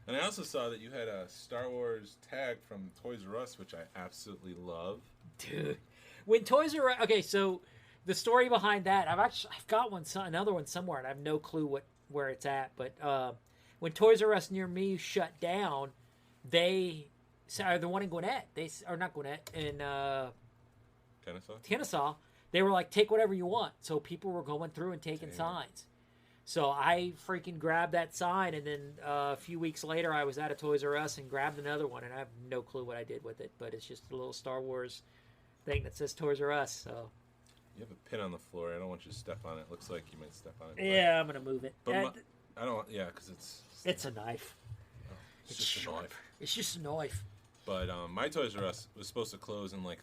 Speaker 5: And I also saw that you had a Star Wars tag from Toys R Us, which I absolutely love.
Speaker 4: Dude, when Toys R Us, okay, so the story behind that, I've got another one somewhere, and I have no clue where it's at. But when Toys R Us near me shut down, the one in Gwinnett, not Gwinnett, in Kennesaw, they were like, take whatever you want. So people were going through and taking signs. So I freaking grabbed that sign, and then a few weeks later, I was at a Toys R Us and grabbed another one, and I have no clue what I did with it, but it's just a little Star Wars thing that says Toys R Us. So
Speaker 5: You have a pin on the floor. I don't want you to step on it. Looks like you might step on it. But,
Speaker 4: yeah, I'm gonna move it.
Speaker 5: But I don't. Yeah, because
Speaker 4: It's a knife.
Speaker 5: it's just a knife.
Speaker 4: It's just a knife.
Speaker 5: But my Toys R Us was supposed to close in like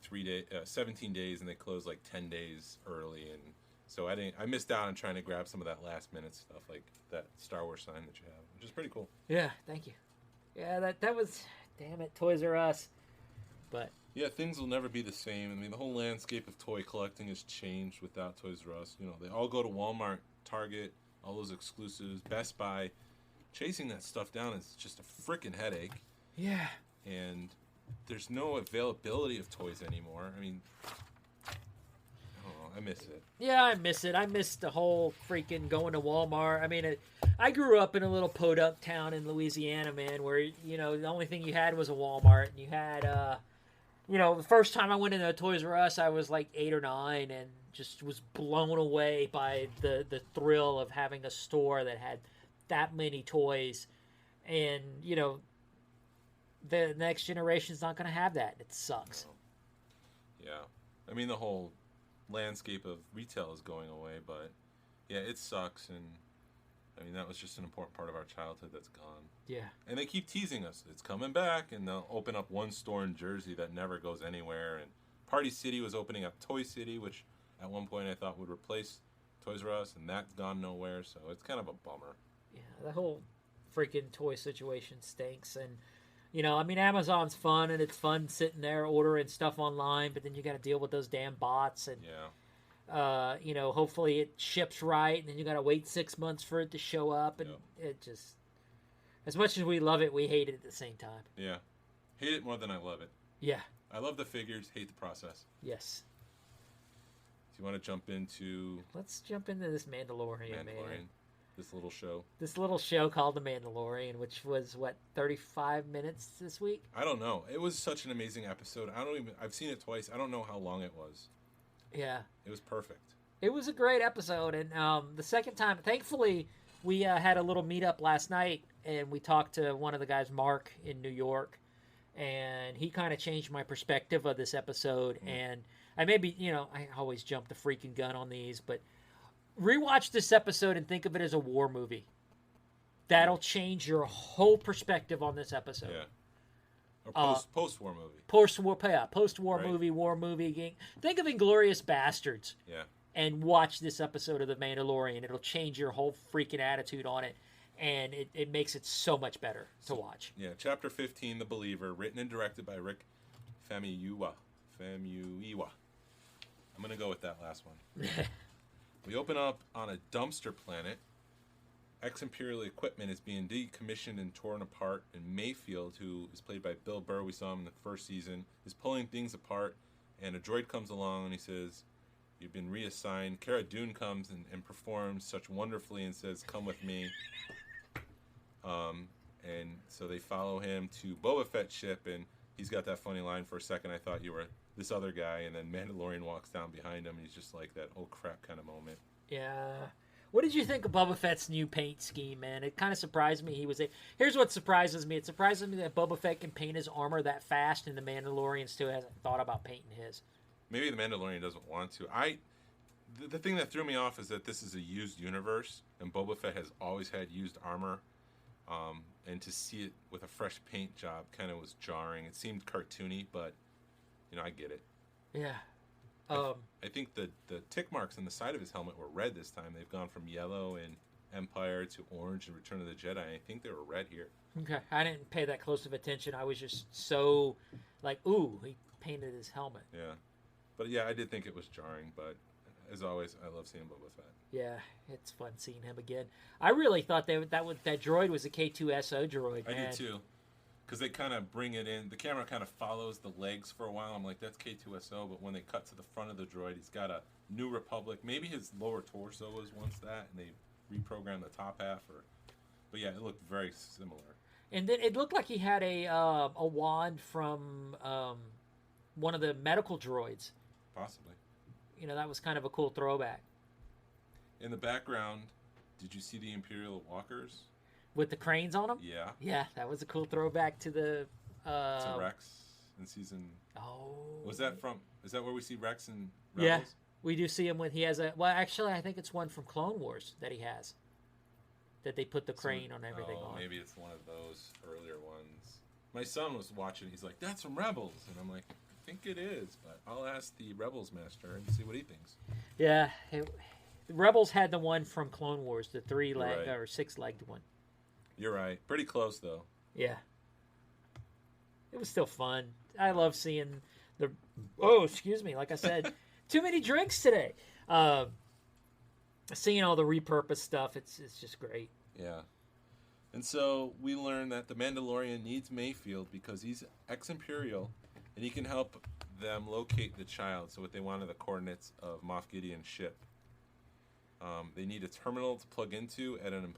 Speaker 5: 17 days, and they closed like 10 days early, and so I missed out on trying to grab some of that last minute stuff, like that Star Wars sign that you have, which is pretty cool.
Speaker 4: Yeah, thank you. Yeah, that was, damn it, Toys R Us. But
Speaker 5: Yeah, things will never be the same. I mean, the whole landscape of toy collecting has changed without Toys R Us. You know, they all go to Walmart, Target, all those exclusives, Best Buy. Chasing that stuff down is just a freaking headache.
Speaker 4: yeah,
Speaker 5: And there's no availability of toys anymore. I mean, I don't know. I miss it.
Speaker 4: Yeah, I miss it. I miss the whole freaking going to Walmart. I mean, I grew up in a little podunk town in Louisiana, man, where, you know, the only thing you had was a Walmart. And you had, you know, the first time I went into a Toys R Us, I was like 8 or 9 and just was blown away by the thrill of having a store that had that many toys. And, you know, the next generation's not going to have that. It sucks.
Speaker 5: No. Yeah. I mean, the whole landscape of retail is going away, but yeah, it sucks. And I mean, that was just an important part of our childhood that's gone.
Speaker 4: Yeah.
Speaker 5: And they keep teasing us. It's coming back, and they'll open up one store in Jersey that never goes anywhere. And Party City was opening up Toy City, which at one point I thought would replace Toys R Us, and that's gone nowhere. So it's kind of a bummer.
Speaker 4: Yeah, the whole freaking toy situation stinks. And, you know, I mean, Amazon's fun, and it's fun sitting there ordering stuff online, but then you got to deal with those damn bots. And, you know, hopefully it ships right, and then you got to wait 6 months for it to show up. And it just, as much as we love it, we hate it at the same time.
Speaker 5: Yeah. Hate it more than I love it.
Speaker 4: Yeah.
Speaker 5: I love the figures, hate the process.
Speaker 4: Yes.
Speaker 5: Do you want to jump into...
Speaker 4: Let's jump into this Mandalorian, man.
Speaker 5: This little show.
Speaker 4: This little show called The Mandalorian, which was, what, 35 minutes this week?
Speaker 5: I don't know. It was such an amazing episode. I've seen it twice. I don't know how long it was.
Speaker 4: Yeah.
Speaker 5: It was perfect.
Speaker 4: It was a great episode, and the second time, thankfully, we had a little meetup last night, and we talked to one of the guys, Mark, in New York, and he kind of changed my perspective of this episode, and I maybe, you know, I always jump the freaking gun on these, but rewatch this episode and think of it as a war movie. That'll change your whole perspective on this episode.
Speaker 5: Yeah. Or post-war movie.
Speaker 4: Post-war movie, war movie. Think of Inglourious Bastards.
Speaker 5: Yeah.
Speaker 4: And watch this episode of The Mandalorian. It'll change your whole freaking attitude on it. And it makes it so much better to watch.
Speaker 5: Yeah, Chapter 15, The Believer, written and directed by Rick Famuyiwa. I'm going to go with that last one. We open up on a dumpster planet. Ex-Imperial equipment is being decommissioned and torn apart, and Mayfield, who is played by Bill Burr, we saw him in the first season, is pulling things apart, and a droid comes along and he says, "You've been reassigned." Cara Dune comes and performs such wonderfully and says, "Come with me." And so they follow him to Boba Fett's ship, and he's got that funny line, "For a second I thought you were this other guy," and then Mandalorian walks down behind him, and he's just like that, oh crap kind of moment.
Speaker 4: Yeah. What did you think of Boba Fett's new paint scheme, man? It kind of surprised me. Here's what surprises me. It surprises me that Boba Fett can paint his armor that fast, and the Mandalorian still hasn't thought about painting his.
Speaker 5: Maybe the Mandalorian doesn't want to. The thing that threw me off is that this is a used universe, and Boba Fett has always had used armor, and to see it with a fresh paint job kind of was jarring. It seemed cartoony, but, you know, I get it.
Speaker 4: Yeah.
Speaker 5: I think the tick marks on the side of his helmet were red this time. They've gone from yellow in Empire to orange in Return of the Jedi. I think they were red here.
Speaker 4: Okay. I didn't pay that close of attention. I was just so, like, ooh, he painted his helmet.
Speaker 5: Yeah. But, yeah, I did think it was jarring, but as always, I love seeing Boba Fett.
Speaker 4: Yeah, it's fun seeing him again. I really thought that droid was a K2SO droid, man.
Speaker 5: I did too. Because they kind of bring it in. The camera kind of follows the legs for a while. I'm like, that's K2SO. But when they cut to the front of the droid, he's got a New Republic. Maybe his lower torso was once that, and they reprogrammed the top half. But yeah, it looked very similar.
Speaker 4: And then it looked like he had a wand from one of the medical droids.
Speaker 5: Possibly.
Speaker 4: You know, that was kind of a cool throwback.
Speaker 5: In the background, did you see the Imperial walkers?
Speaker 4: With the cranes on them?
Speaker 5: Yeah.
Speaker 4: Yeah, that was a cool throwback to the...
Speaker 5: to Rex in season...
Speaker 4: Oh.
Speaker 5: Is that where we see Rex in Rebels?
Speaker 4: Yeah, we do see him when he has a... Well, actually, I think it's one from Clone Wars that he has. That they put the crane on everything on.
Speaker 5: Maybe it's one of those earlier ones. My son was watching. He's like, that's from Rebels. And I'm like, I think it is. But I'll ask the Rebels master and see what he thinks.
Speaker 4: Yeah. Rebels had the one from Clone Wars, the 3-leg or 6-legged one.
Speaker 5: You're right. Pretty close, though.
Speaker 4: Yeah. It was still fun. I love seeing the... Oh, excuse me. Like I said, too many drinks today. Seeing all the repurposed stuff, it's just great.
Speaker 5: Yeah. And so we learn that the Mandalorian needs Mayfield because he's ex-Imperial, and he can help them locate the child. So what they wanted, the coordinates of Moff Gideon's ship. They need a terminal to plug into at an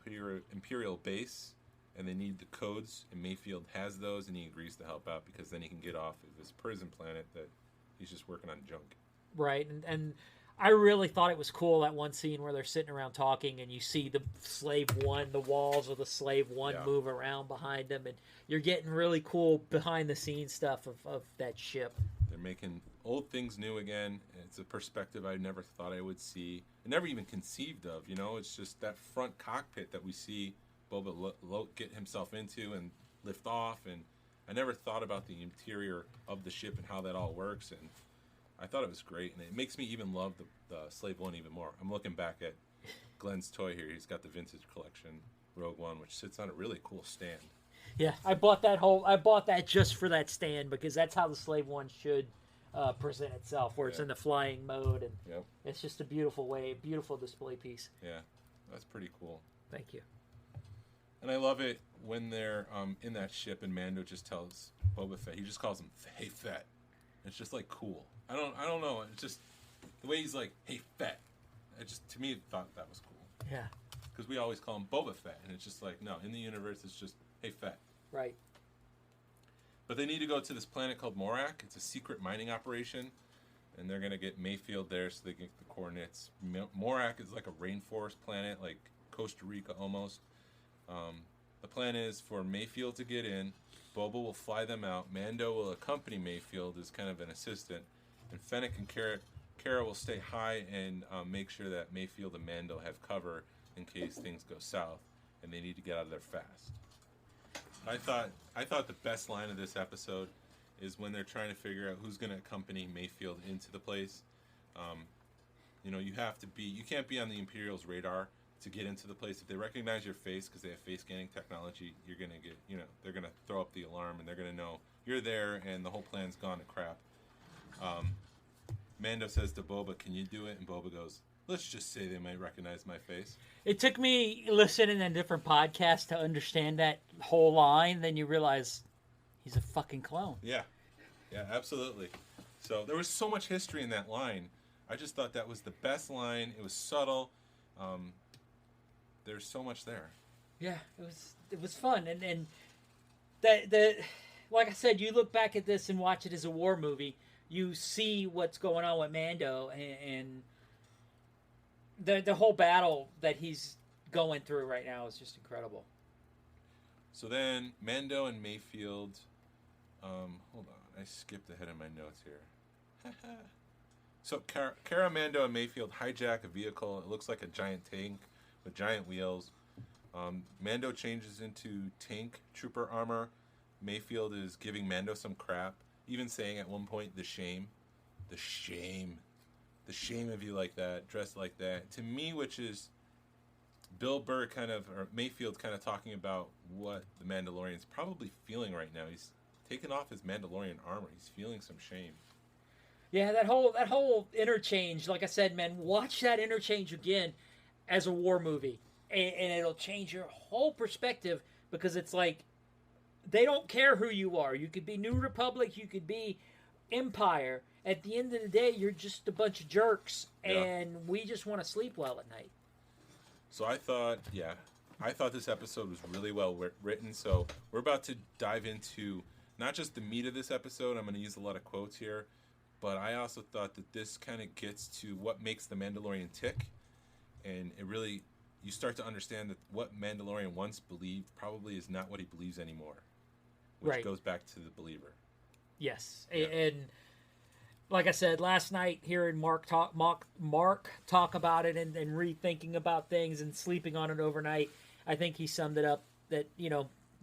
Speaker 5: Imperial base, and they need the codes, and Mayfield has those, and he agrees to help out because then he can get off of this prison planet that he's just working on junk.
Speaker 4: Right, and I really thought it was cool, that one scene where they're sitting around talking and you see the Slave One, the walls of the Slave One move around behind them, and you're getting really cool behind-the-scenes stuff of that ship.
Speaker 5: They're making old things new again. It's a perspective I never thought I would see. I never even conceived of, It's just that front cockpit that we see Boba get himself into and lift off, and I never thought about the interior of the ship and how that all works, and I thought it was great, and it makes me even love the Slave One even more. I'm looking back at Glen's toy here. He's got the vintage collection Rogue One, which sits on a really cool stand.
Speaker 4: Yeah, I bought that just for that stand, because that's how the Slave One should present itself, where it's in the flying mode, and it's just a beautiful display piece.
Speaker 5: Yeah, that's pretty cool.
Speaker 4: Thank you.
Speaker 5: And I love it when they're in that ship, and Mando just tells Boba Fett, he just calls him, "Hey Fett." It's just like cool. I don't know. It's just the way he's like, "Hey Fett." To me, thought that was cool.
Speaker 4: Yeah.
Speaker 5: Because we always call him Boba Fett, and it's just like, no, in the universe, it's just, "Hey Fett."
Speaker 4: Right.
Speaker 5: But they need to go to this planet called Morak. It's a secret mining operation, and they're going to get Mayfield there so they can get the coordinates. Morak is like a rainforest planet, like Costa Rica almost. The plan is for Mayfield to get in. Boba will fly them out. Mando will accompany Mayfield as kind of an assistant. And Fennec and Cara will stay high and make sure that Mayfield and Mando have cover in case things go south and they need to get out of there fast. I thought the best line of this episode is when they're trying to figure out who's going to accompany Mayfield into the place. You can't be on the Imperial's radar to get into the place. If they recognize your face because they have face scanning technology, you're going to get, they're going to throw up the alarm and they're going to know you're there and the whole plan's gone to crap. Mando says to Boba, "Can you do it?" And Boba goes, "Let's just say they might recognize my face."
Speaker 4: It took me listening to different podcasts to understand that whole line. Then you realize he's a fucking clone.
Speaker 5: Yeah, absolutely. So there was so much history in that line. I just thought that was the best line. It was subtle. There's so much there.
Speaker 4: Yeah, it was fun, and that like I said, you look back at this and watch it as a war movie. You see what's going on with Mando and the whole battle that he's going through right now is just incredible.
Speaker 5: So then Mando and Mayfield. Hold on, I skipped ahead in my notes here. So Cara, Mando, and Mayfield hijack a vehicle. It looks like a giant tank with giant wheels. Mando changes into tank trooper armor. Mayfield is giving Mando some crap, even saying at one point, the shame of you like that, dressed like that. To me, which is Bill Burr or Mayfield kind of talking about what the Mandalorian's probably feeling right now. He's taken off his Mandalorian armor. He's feeling some shame.
Speaker 4: Yeah, that whole interchange, like I said, man, watch that interchange again as a war movie, and it'll change your whole perspective, because it's like they don't care who you are. You could be New Republic, you could be Empire. At the end of the day, you're just a bunch of jerks, and we just want to sleep well at night.
Speaker 5: So I thought this episode was really well written. So we're about to dive into not just the meat of this episode. I'm going to use a lot of quotes here. But I also thought that this kind of gets to what makes the Mandalorian tick. And it really, you start to understand that what Mandalorian once believed probably is not what he believes anymore. Which goes back to the believer.
Speaker 4: Yes. Yeah. And like I said, last night hearing Mark talk about it and rethinking about things and sleeping on it overnight, I think he summed it up that,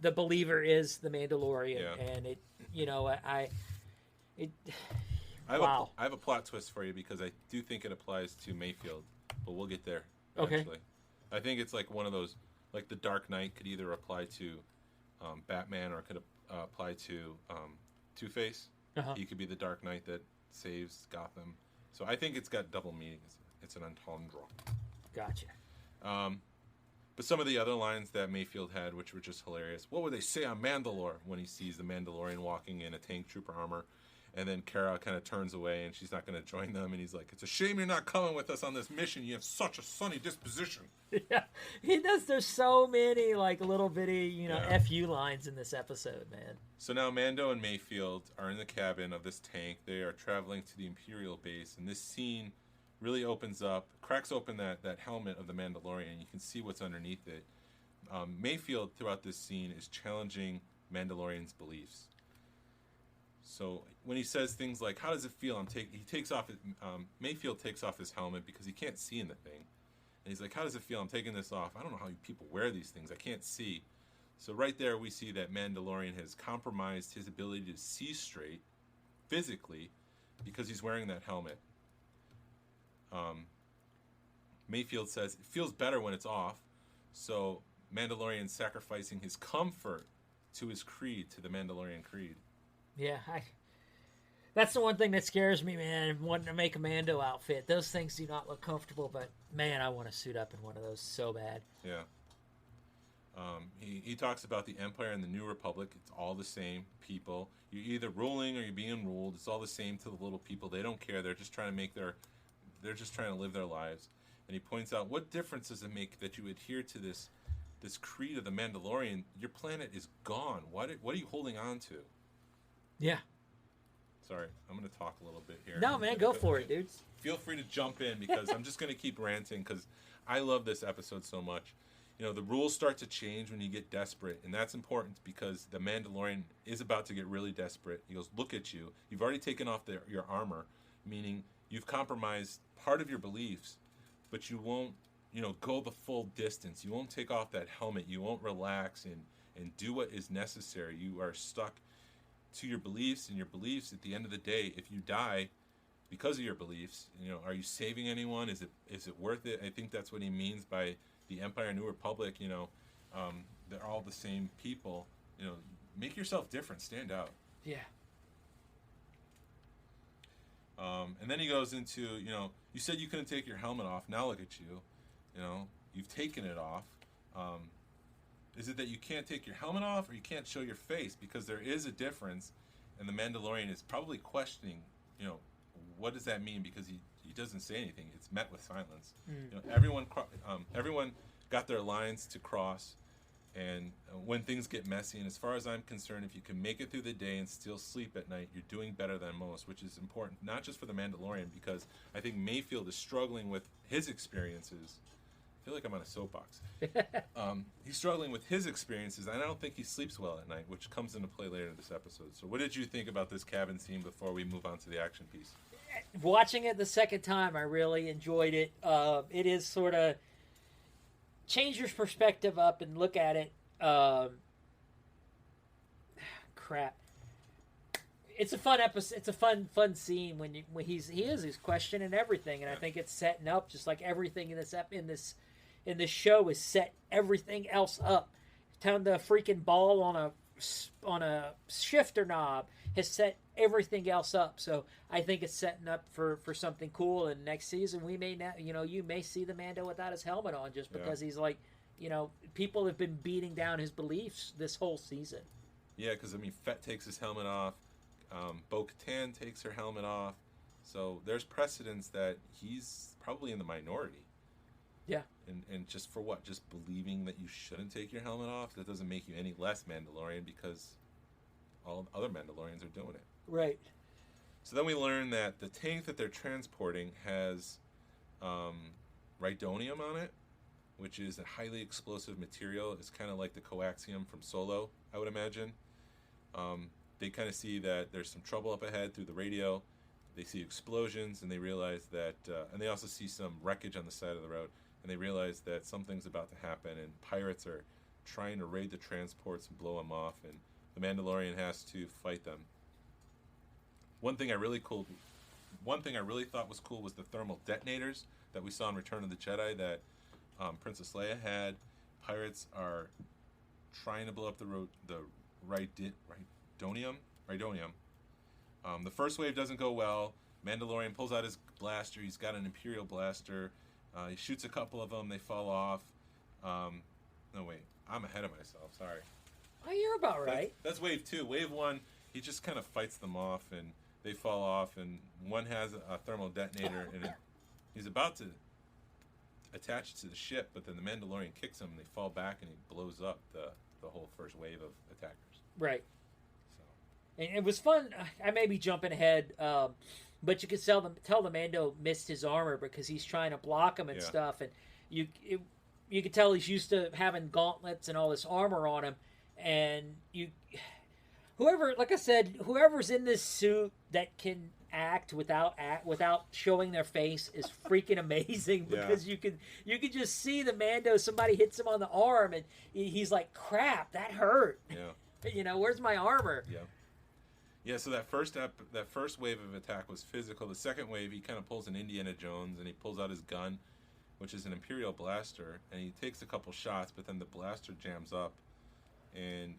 Speaker 4: the believer is the Mandalorian. Yeah. And
Speaker 5: I have a plot twist for you, because I do think it applies to Mayfield, but we'll get there eventually. Okay. I think it's like one of those, like the Dark Knight could either apply to Batman or it could apply to Two-Face. Uh-huh. He could be the Dark Knight that saves Gotham. So I think it's got double meanings. It's an entendre.
Speaker 4: Gotcha.
Speaker 5: But some of the other lines that Mayfield had, which were just hilarious. What would they say on Mandalore when he sees the Mandalorian walking in a tank trooper armor? And then Kara kind of turns away, and she's not going to join them. And he's like, "It's a shame you're not coming with us on this mission. You have such a sunny disposition."
Speaker 4: Yeah, he does. There's so many like little bitty,
Speaker 5: Yeah.
Speaker 4: FU lines in this episode, man.
Speaker 5: So now Mando and Mayfield are in the cabin of this tank. They are traveling to the Imperial base, and this scene really opens up, cracks open that helmet of the Mandalorian, and you can see what's underneath it. Mayfield, throughout this scene, is challenging Mandalorian's beliefs. So when he says things like, "How does it feel?" Mayfield takes off his helmet because he can't see in the thing. And he's like, "How does it feel? I'm taking this off. I don't know how you people wear these things. I can't see." So right there we see that Mandalorian has compromised his ability to see straight physically because he's wearing that helmet. Mayfield says it feels better when it's off. So Mandalorian sacrificing his comfort to his creed, to the Mandalorian creed.
Speaker 4: Yeah, that's the one thing that scares me, man. Wanting to make a Mando outfit, those things do not look comfortable. But man, I want to suit up in one of those so bad.
Speaker 5: Yeah. He talks about the Empire and the New Republic. It's all the same people. You're either ruling or you're being ruled. It's all the same to the little people. They don't care. They're just trying to live their lives. And he points out, what difference does it make that you adhere to this creed of the Mandalorian? Your planet is gone. What are you holding on to?
Speaker 4: Yeah.
Speaker 5: Sorry, I'm going to talk a little bit here.
Speaker 4: No, man, go for it, dude.
Speaker 5: Feel free to jump in because I'm just going to keep ranting because I love this episode so much. The rules start to change when you get desperate, and that's important because the Mandalorian is about to get really desperate. He goes, "Look at you. You've already taken off your armor," meaning you've compromised part of your beliefs, but you won't, go the full distance. You won't take off that helmet. You won't relax and do what is necessary. You are stuck to your beliefs, and your beliefs, at the end of the day, if you die because of your beliefs, are you saving anyone? Is it worth it? I think that's what he means by the Empire, New Republic. They're all the same people. Make yourself different, stand out.
Speaker 4: Yeah.
Speaker 5: And then he goes into, you said you couldn't take your helmet off. Now look at you. You've taken it off. Is it that you can't take your helmet off or you can't show your face? Because there is a difference, and the Mandalorian is probably questioning, what does that mean? Because he doesn't say anything. It's met with silence. Everyone got their lines to cross, and when things get messy, and as far as I'm concerned, if you can make it through the day and still sleep at night, you're doing better than most, which is important, not just for the Mandalorian, because I think Mayfield is struggling with his experiences. I feel like I'm on a soapbox. He's struggling with his experiences, and I don't think he sleeps well at night, which comes into play later in this episode. So what did you think about this cabin scene before we move on to the action piece?
Speaker 4: Watching it the second time, I really enjoyed it. It is sort of change your perspective up and look at it. Crap. It's a fun episode. It's a fun scene when he's questioning everything, and I think it's setting up just like everything in this show is set everything else up. Turn the freaking ball on a shifter knob has set everything else up. So I think it's setting up for something cool. And next season we may not, you may see the Mando without his helmet on just because he's like, people have been beating down his beliefs this whole season.
Speaker 5: Yeah, because Fett takes his helmet off. Bo-Katan takes her helmet off. So there's precedence that he's probably in the minority.
Speaker 4: Yeah.
Speaker 5: And just for what? Just believing that you shouldn't take your helmet off? That doesn't make you any less Mandalorian because all other Mandalorians are doing it.
Speaker 4: Right.
Speaker 5: So then we learn that the tank that they're transporting has rhydonium on it, which is a highly explosive material. It's kind of like the coaxium from Solo, I would imagine. They kind of see that there's some trouble up ahead through the radio. They see explosions, and they realize that, and they also see some wreckage on the side of the road, and they realize that something's about to happen, and pirates are trying to raid the transports and blow them off, and the Mandalorian has to fight them. One thing I really thought was cool was the thermal detonators that we saw in Return of the Jedi that Princess Leia had. Pirates are trying to blow up the rhydonium. The first wave doesn't go well. Mandalorian pulls out his blaster. He's got an Imperial blaster. He shoots a couple of them. They fall off. No, wait. I'm ahead of myself. Sorry.
Speaker 4: Oh, you're about right.
Speaker 5: That's wave 2. Wave 1, he just kind of fights them off, and they fall off, and one has a thermal detonator, and he's about to attach it to the ship, but then the Mandalorian kicks him, and they fall back, and he blows up the whole first wave of attackers.
Speaker 4: Right.
Speaker 5: So
Speaker 4: And it was fun. I may be jumping ahead, but you could tell the Mando missed his armor because he's trying to block him and stuff, and you could tell he's used to having gauntlets and all this armor on him, and like I said, whoever's in this suit that can act without showing their face is freaking amazing because you could just see the Mando. Somebody hits him on the arm, and he's like, "Crap, that hurt."
Speaker 5: Yeah.
Speaker 4: Where's my armor?
Speaker 5: Yeah. Yeah, so that first wave of attack was physical. The second wave, he kind of pulls an Indiana Jones, and he pulls out his gun, which is an Imperial blaster, and he takes a couple shots, but then the blaster jams up, and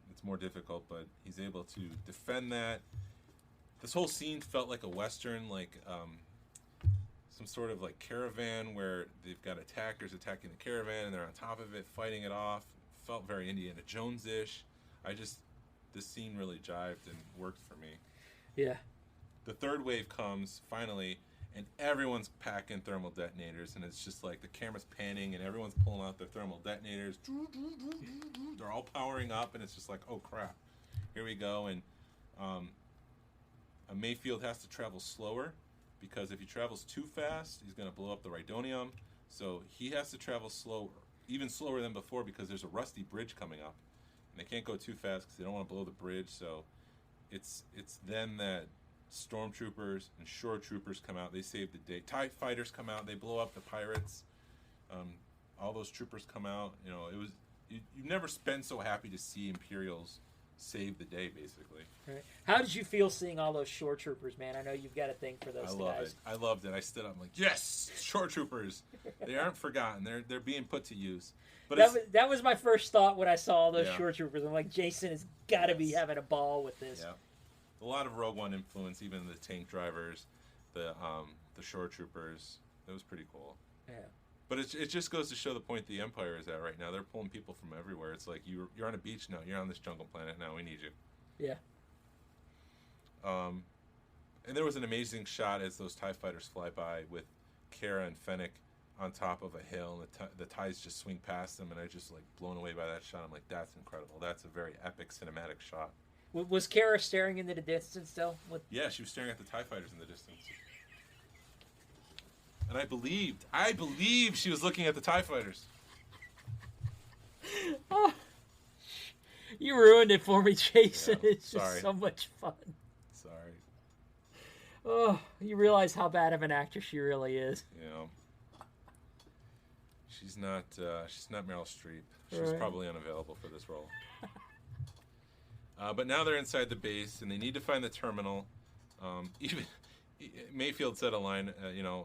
Speaker 5: it's more difficult, but he's able to defend that. This whole scene felt like a Western, like some sort of like caravan where they've got attackers attacking the caravan, and they're on top of it, fighting it off. Felt very Indiana Jones-ish. This scene really jived and worked for me.
Speaker 4: Yeah.
Speaker 5: The third wave comes, finally, and everyone's packing thermal detonators, and it's just like the camera's panning, and everyone's pulling out their thermal detonators. They're all powering up, and it's just like, oh, crap. Here we go, and Mayfield has to travel slower, because if he travels too fast, he's going to blow up the Rhydonium, so he has to travel slower, even slower than before, because there's a rusty bridge coming up. And they can't go too fast because they don't want to blow the bridge. So it's then that stormtroopers and shore troopers come out. They save the day. TIE fighters come out. They blow up the pirates. All those troopers come out. You've never been so happy to see Imperials save the day, basically.
Speaker 4: Right. How did you feel seeing all those shore troopers, man? I know you've got a thing for those guys.
Speaker 5: I loved it. I stood up, I'm like, yes, shore troopers. They aren't forgotten. They're being put to use. But
Speaker 4: that was my first thought when I saw all those shore troopers. I'm like, Jason has got to be having a ball with this.
Speaker 5: Yeah. A lot of Rogue One influence, even the tank drivers, the shore troopers. It was pretty cool.
Speaker 4: Yeah.
Speaker 5: But it just goes to show the point the Empire is at right now. They're pulling people from everywhere. It's like you're on a beach now. You're on this jungle planet now. We need you.
Speaker 4: Yeah.
Speaker 5: And there was an amazing shot as those TIE fighters fly by with Kara and Fennec on top of a hill, and the TIEs just swing past them, and I just like blown away by that shot. I'm like, that's incredible. That's a very epic cinematic shot.
Speaker 4: Was Kara staring into the distance still?
Speaker 5: Yeah, she was staring at the TIE fighters in the distance. And I believed she was looking at the TIE fighters.
Speaker 4: Oh, you ruined it for me, Jason.
Speaker 5: Yeah,
Speaker 4: it's just so much fun.
Speaker 5: Sorry.
Speaker 4: Oh, you realize how bad of an actress she really is.
Speaker 5: Yeah. She's not Meryl Streep. She's probably unavailable for this role. But now they're inside the base, and they need to find the terminal. Even Mayfield said a line,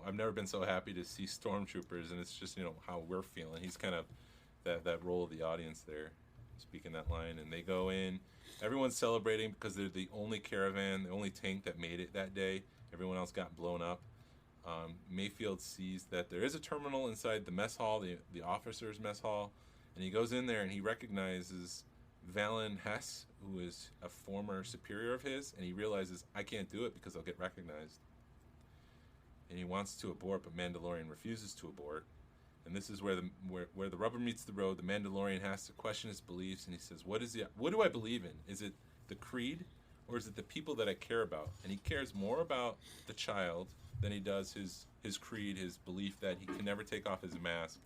Speaker 5: I've never been so happy to see stormtroopers, and it's just, how we're feeling. He's kind of that role of the audience there, speaking that line. And they go in. Everyone's celebrating because they're the only caravan, the only tank that made it that day. Everyone else got blown up. Mayfield sees that there is a terminal inside the mess hall, the officers' mess hall, and he goes in there and he recognizes Valen Hess, who is a former superior of his, and he realizes, I can't do it because I'll get recognized. And he wants to abort, but Mandalorian refuses to abort. And this is where the rubber meets the road. The Mandalorian has to question his beliefs, and he says, what do I believe in? Is it the creed, or is it the people that I care about? And he cares more about the child than he does his creed, his belief that he can never take off his mask.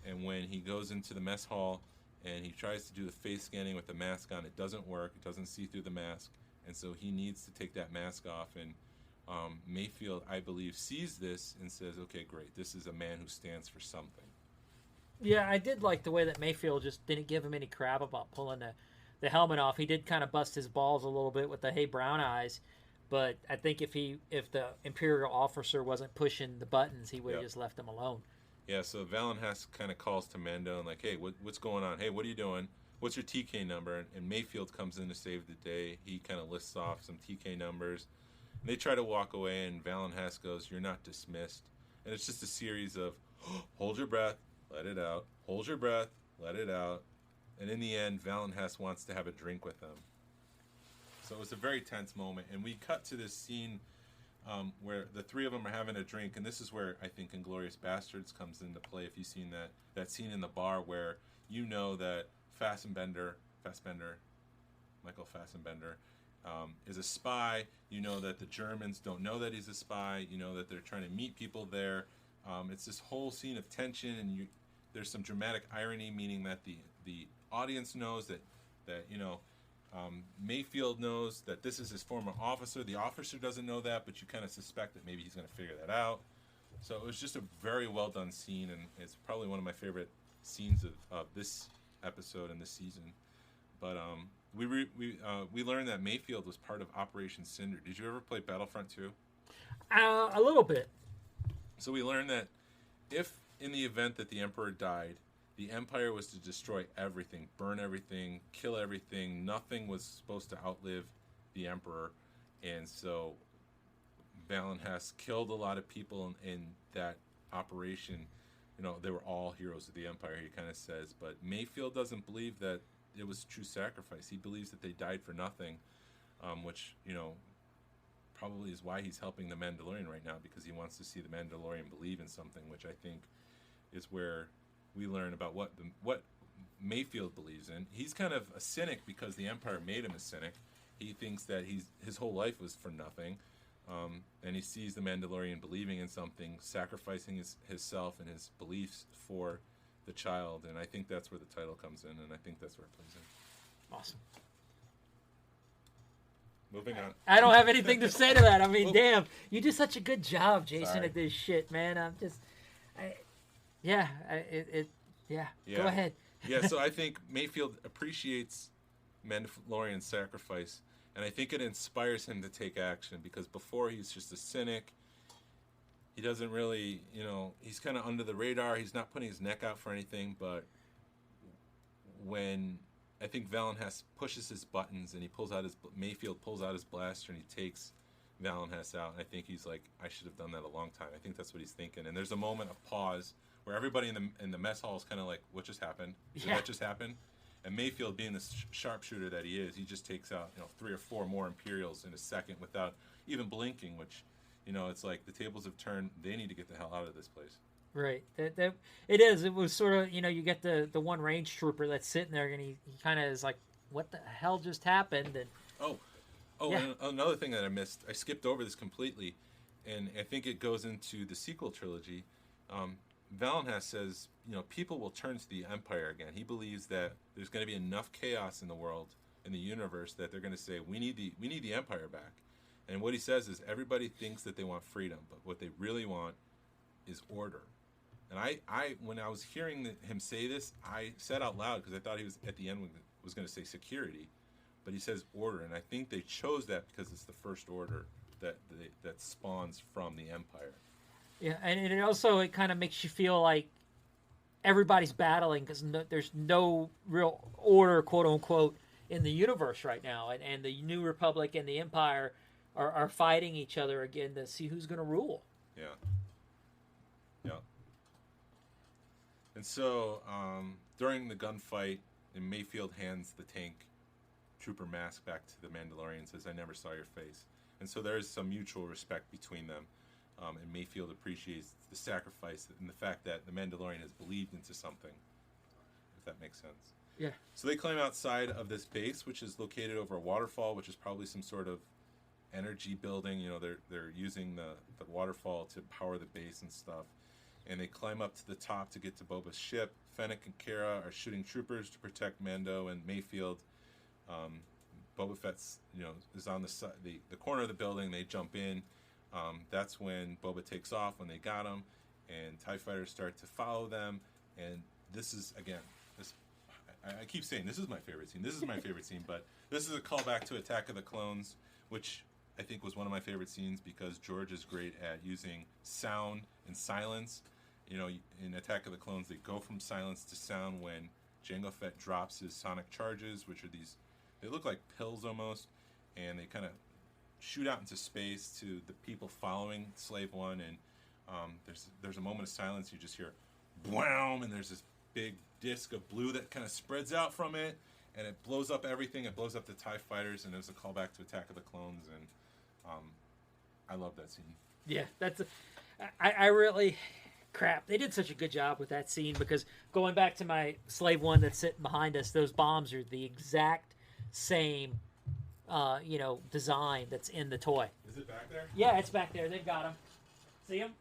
Speaker 5: And when he goes into the mess hall and he tries to do the face scanning with the mask on, it doesn't work. It doesn't see through the mask. And so he needs to take that mask off. And Mayfield, I believe, sees this and says, okay, great. This is a man who stands for something.
Speaker 4: Yeah, I did like the way that Mayfield just didn't give him any crap about pulling the helmet off. He did kind of bust his balls a little bit with the hey brown eyes. But I think if the Imperial officer wasn't pushing the buttons, he would have just left him alone.
Speaker 5: Yeah, so Valen Hess kind of calls to Mando and like, hey, what's going on? Hey, what are you doing? What's your TK number? And Mayfield comes in to save the day. He kind of lists off some TK numbers. And they try to walk away, and Valen Hess goes, you're not dismissed. And it's just a series of, hold your breath, let it out. Hold your breath, let it out. And in the end, Valen Hess wants to have a drink with them. So it was a very tense moment, and we cut to this scene where the three of them are having a drink, and this is where I think Inglourious Bastards comes into play. If you've seen that scene in the bar where you know that Fassbender, Michael Fassbender, is a spy. You know that the Germans don't know that he's a spy. You know that they're trying to meet people there. It's this whole scene of tension, and there's some dramatic irony, meaning that the audience knows that Mayfield knows that this is his former officer. The officer doesn't know that, but you kind of suspect that maybe he's going to figure that out. So it was just a very well done scene, and it's probably one of my favorite scenes of this episode and this season. But we learned that Mayfield was part of Operation Cinder. Did you ever play Battlefront 2?
Speaker 4: A little bit.
Speaker 5: So we learned that if in the event that the Emperor died, the Empire was to destroy everything, burn everything, kill everything. Nothing was supposed to outlive the Emperor. And so Valen Hess killed a lot of people in that operation. You know, they were all heroes of the Empire, he kind of says. But Mayfield doesn't believe that it was true sacrifice. He believes that they died for nothing, which, you know, probably is why he's helping the Mandalorian right now, because he wants to see the Mandalorian believe in something, which I think is where we learn about what Mayfield believes in. He's kind of a cynic because the Empire made him a cynic. He thinks that his whole life was for nothing, and he sees the Mandalorian believing in something, sacrificing his self and his beliefs for the child, and I think that's where the title comes in, and I think that's where it plays in.
Speaker 4: Awesome.
Speaker 5: Moving on.
Speaker 4: I don't have anything to say to that. I mean, damn, you do such a good job, Jason,
Speaker 5: Sorry.
Speaker 4: at this shit, man. Yeah. Go ahead.
Speaker 5: Yeah, so I think Mayfield appreciates Mandalorian's sacrifice, and I think it inspires him to take action, because before he's just a cynic. He doesn't really, you know, he's kind of under the radar. He's not putting his neck out for anything, but when I think Valen Hess pushes his buttons and Mayfield pulls out his blaster and he takes Valen Hess out, and I think he's like, I should have done that a long time. I think that's what he's thinking. And there's a moment of pause where everybody in the mess hall is kind of like, what just happened? Did that just happen? And Mayfield, being the sharpshooter that he is, he just takes out, you know, 3 or 4 more Imperials in a second without even blinking, which, you know, it's like the tables have turned. They need to get the hell out of this place.
Speaker 4: Right. That it is. It was sort of, you know, you get the one range trooper that's sitting there, and he kind of is like, what the hell just happened? And
Speaker 5: yeah. And another thing that I missed, I skipped over this completely, and I think it goes into the sequel trilogy. Valen Hess says, you know, people will turn to the Empire again. He believes that there's going to be enough chaos in the world, in the universe, that they're going to say, we need the Empire back. And what he says is everybody thinks that they want freedom, but what they really want is order. And I when I was hearing him say this, I said out loud, because I thought he was at the end was going to say security, but he says order, and I think they chose that because it's the first order that spawns from the Empire.
Speaker 4: yeah, and it also, it kind of makes you feel like everybody's battling because there's no real order, quote unquote, in the universe right now, and the New Republic and the Empire are fighting each other again to see who's going to rule.
Speaker 5: Yeah. And so during the gunfight, and Mayfield hands the tank trooper mask back to the Mandalorian and says, I never saw your face. And so there is some mutual respect between them. And Mayfield appreciates the sacrifice and the fact that the Mandalorian has believed into something, if that makes sense.
Speaker 4: Yeah.
Speaker 5: So they climb outside of this base, which is located over a waterfall, which is probably some sort of energy building. You know, they're using the waterfall to power the base and stuff. And they climb up to the top to get to Boba's ship. Fennec and Kara are shooting troopers to protect Mando and Mayfield. Boba Fett's, you know, is on the side, the corner of the building. They jump in. That's when Boba takes off, when they got him, and TIE fighters start to follow them. And this is, again, I keep saying this is my favorite scene. This is my favorite scene, but this is a callback to Attack of the Clones, which I think was one of my favorite scenes because George is great at using sound and silence. You know, in Attack of the Clones, they go from silence to sound when Jango Fett drops his sonic charges, which are they look like pills almost, and they kind of shoot out into space to the people following Slave One, and there's a moment of silence. You just hear, "Bwam!" and there's this big disc of blue that kind of spreads out from it, and it blows up everything. It blows up the TIE fighters, and there's a callback to Attack of the Clones, and I love that scene.
Speaker 4: Yeah, I really, crap, they did such a good job with that scene, because going back to my Slave One that's sitting behind us, those bombs are the exact same, design that's in the toy.
Speaker 5: Is it back there?
Speaker 4: Yeah, it's back there. They've got them. See them?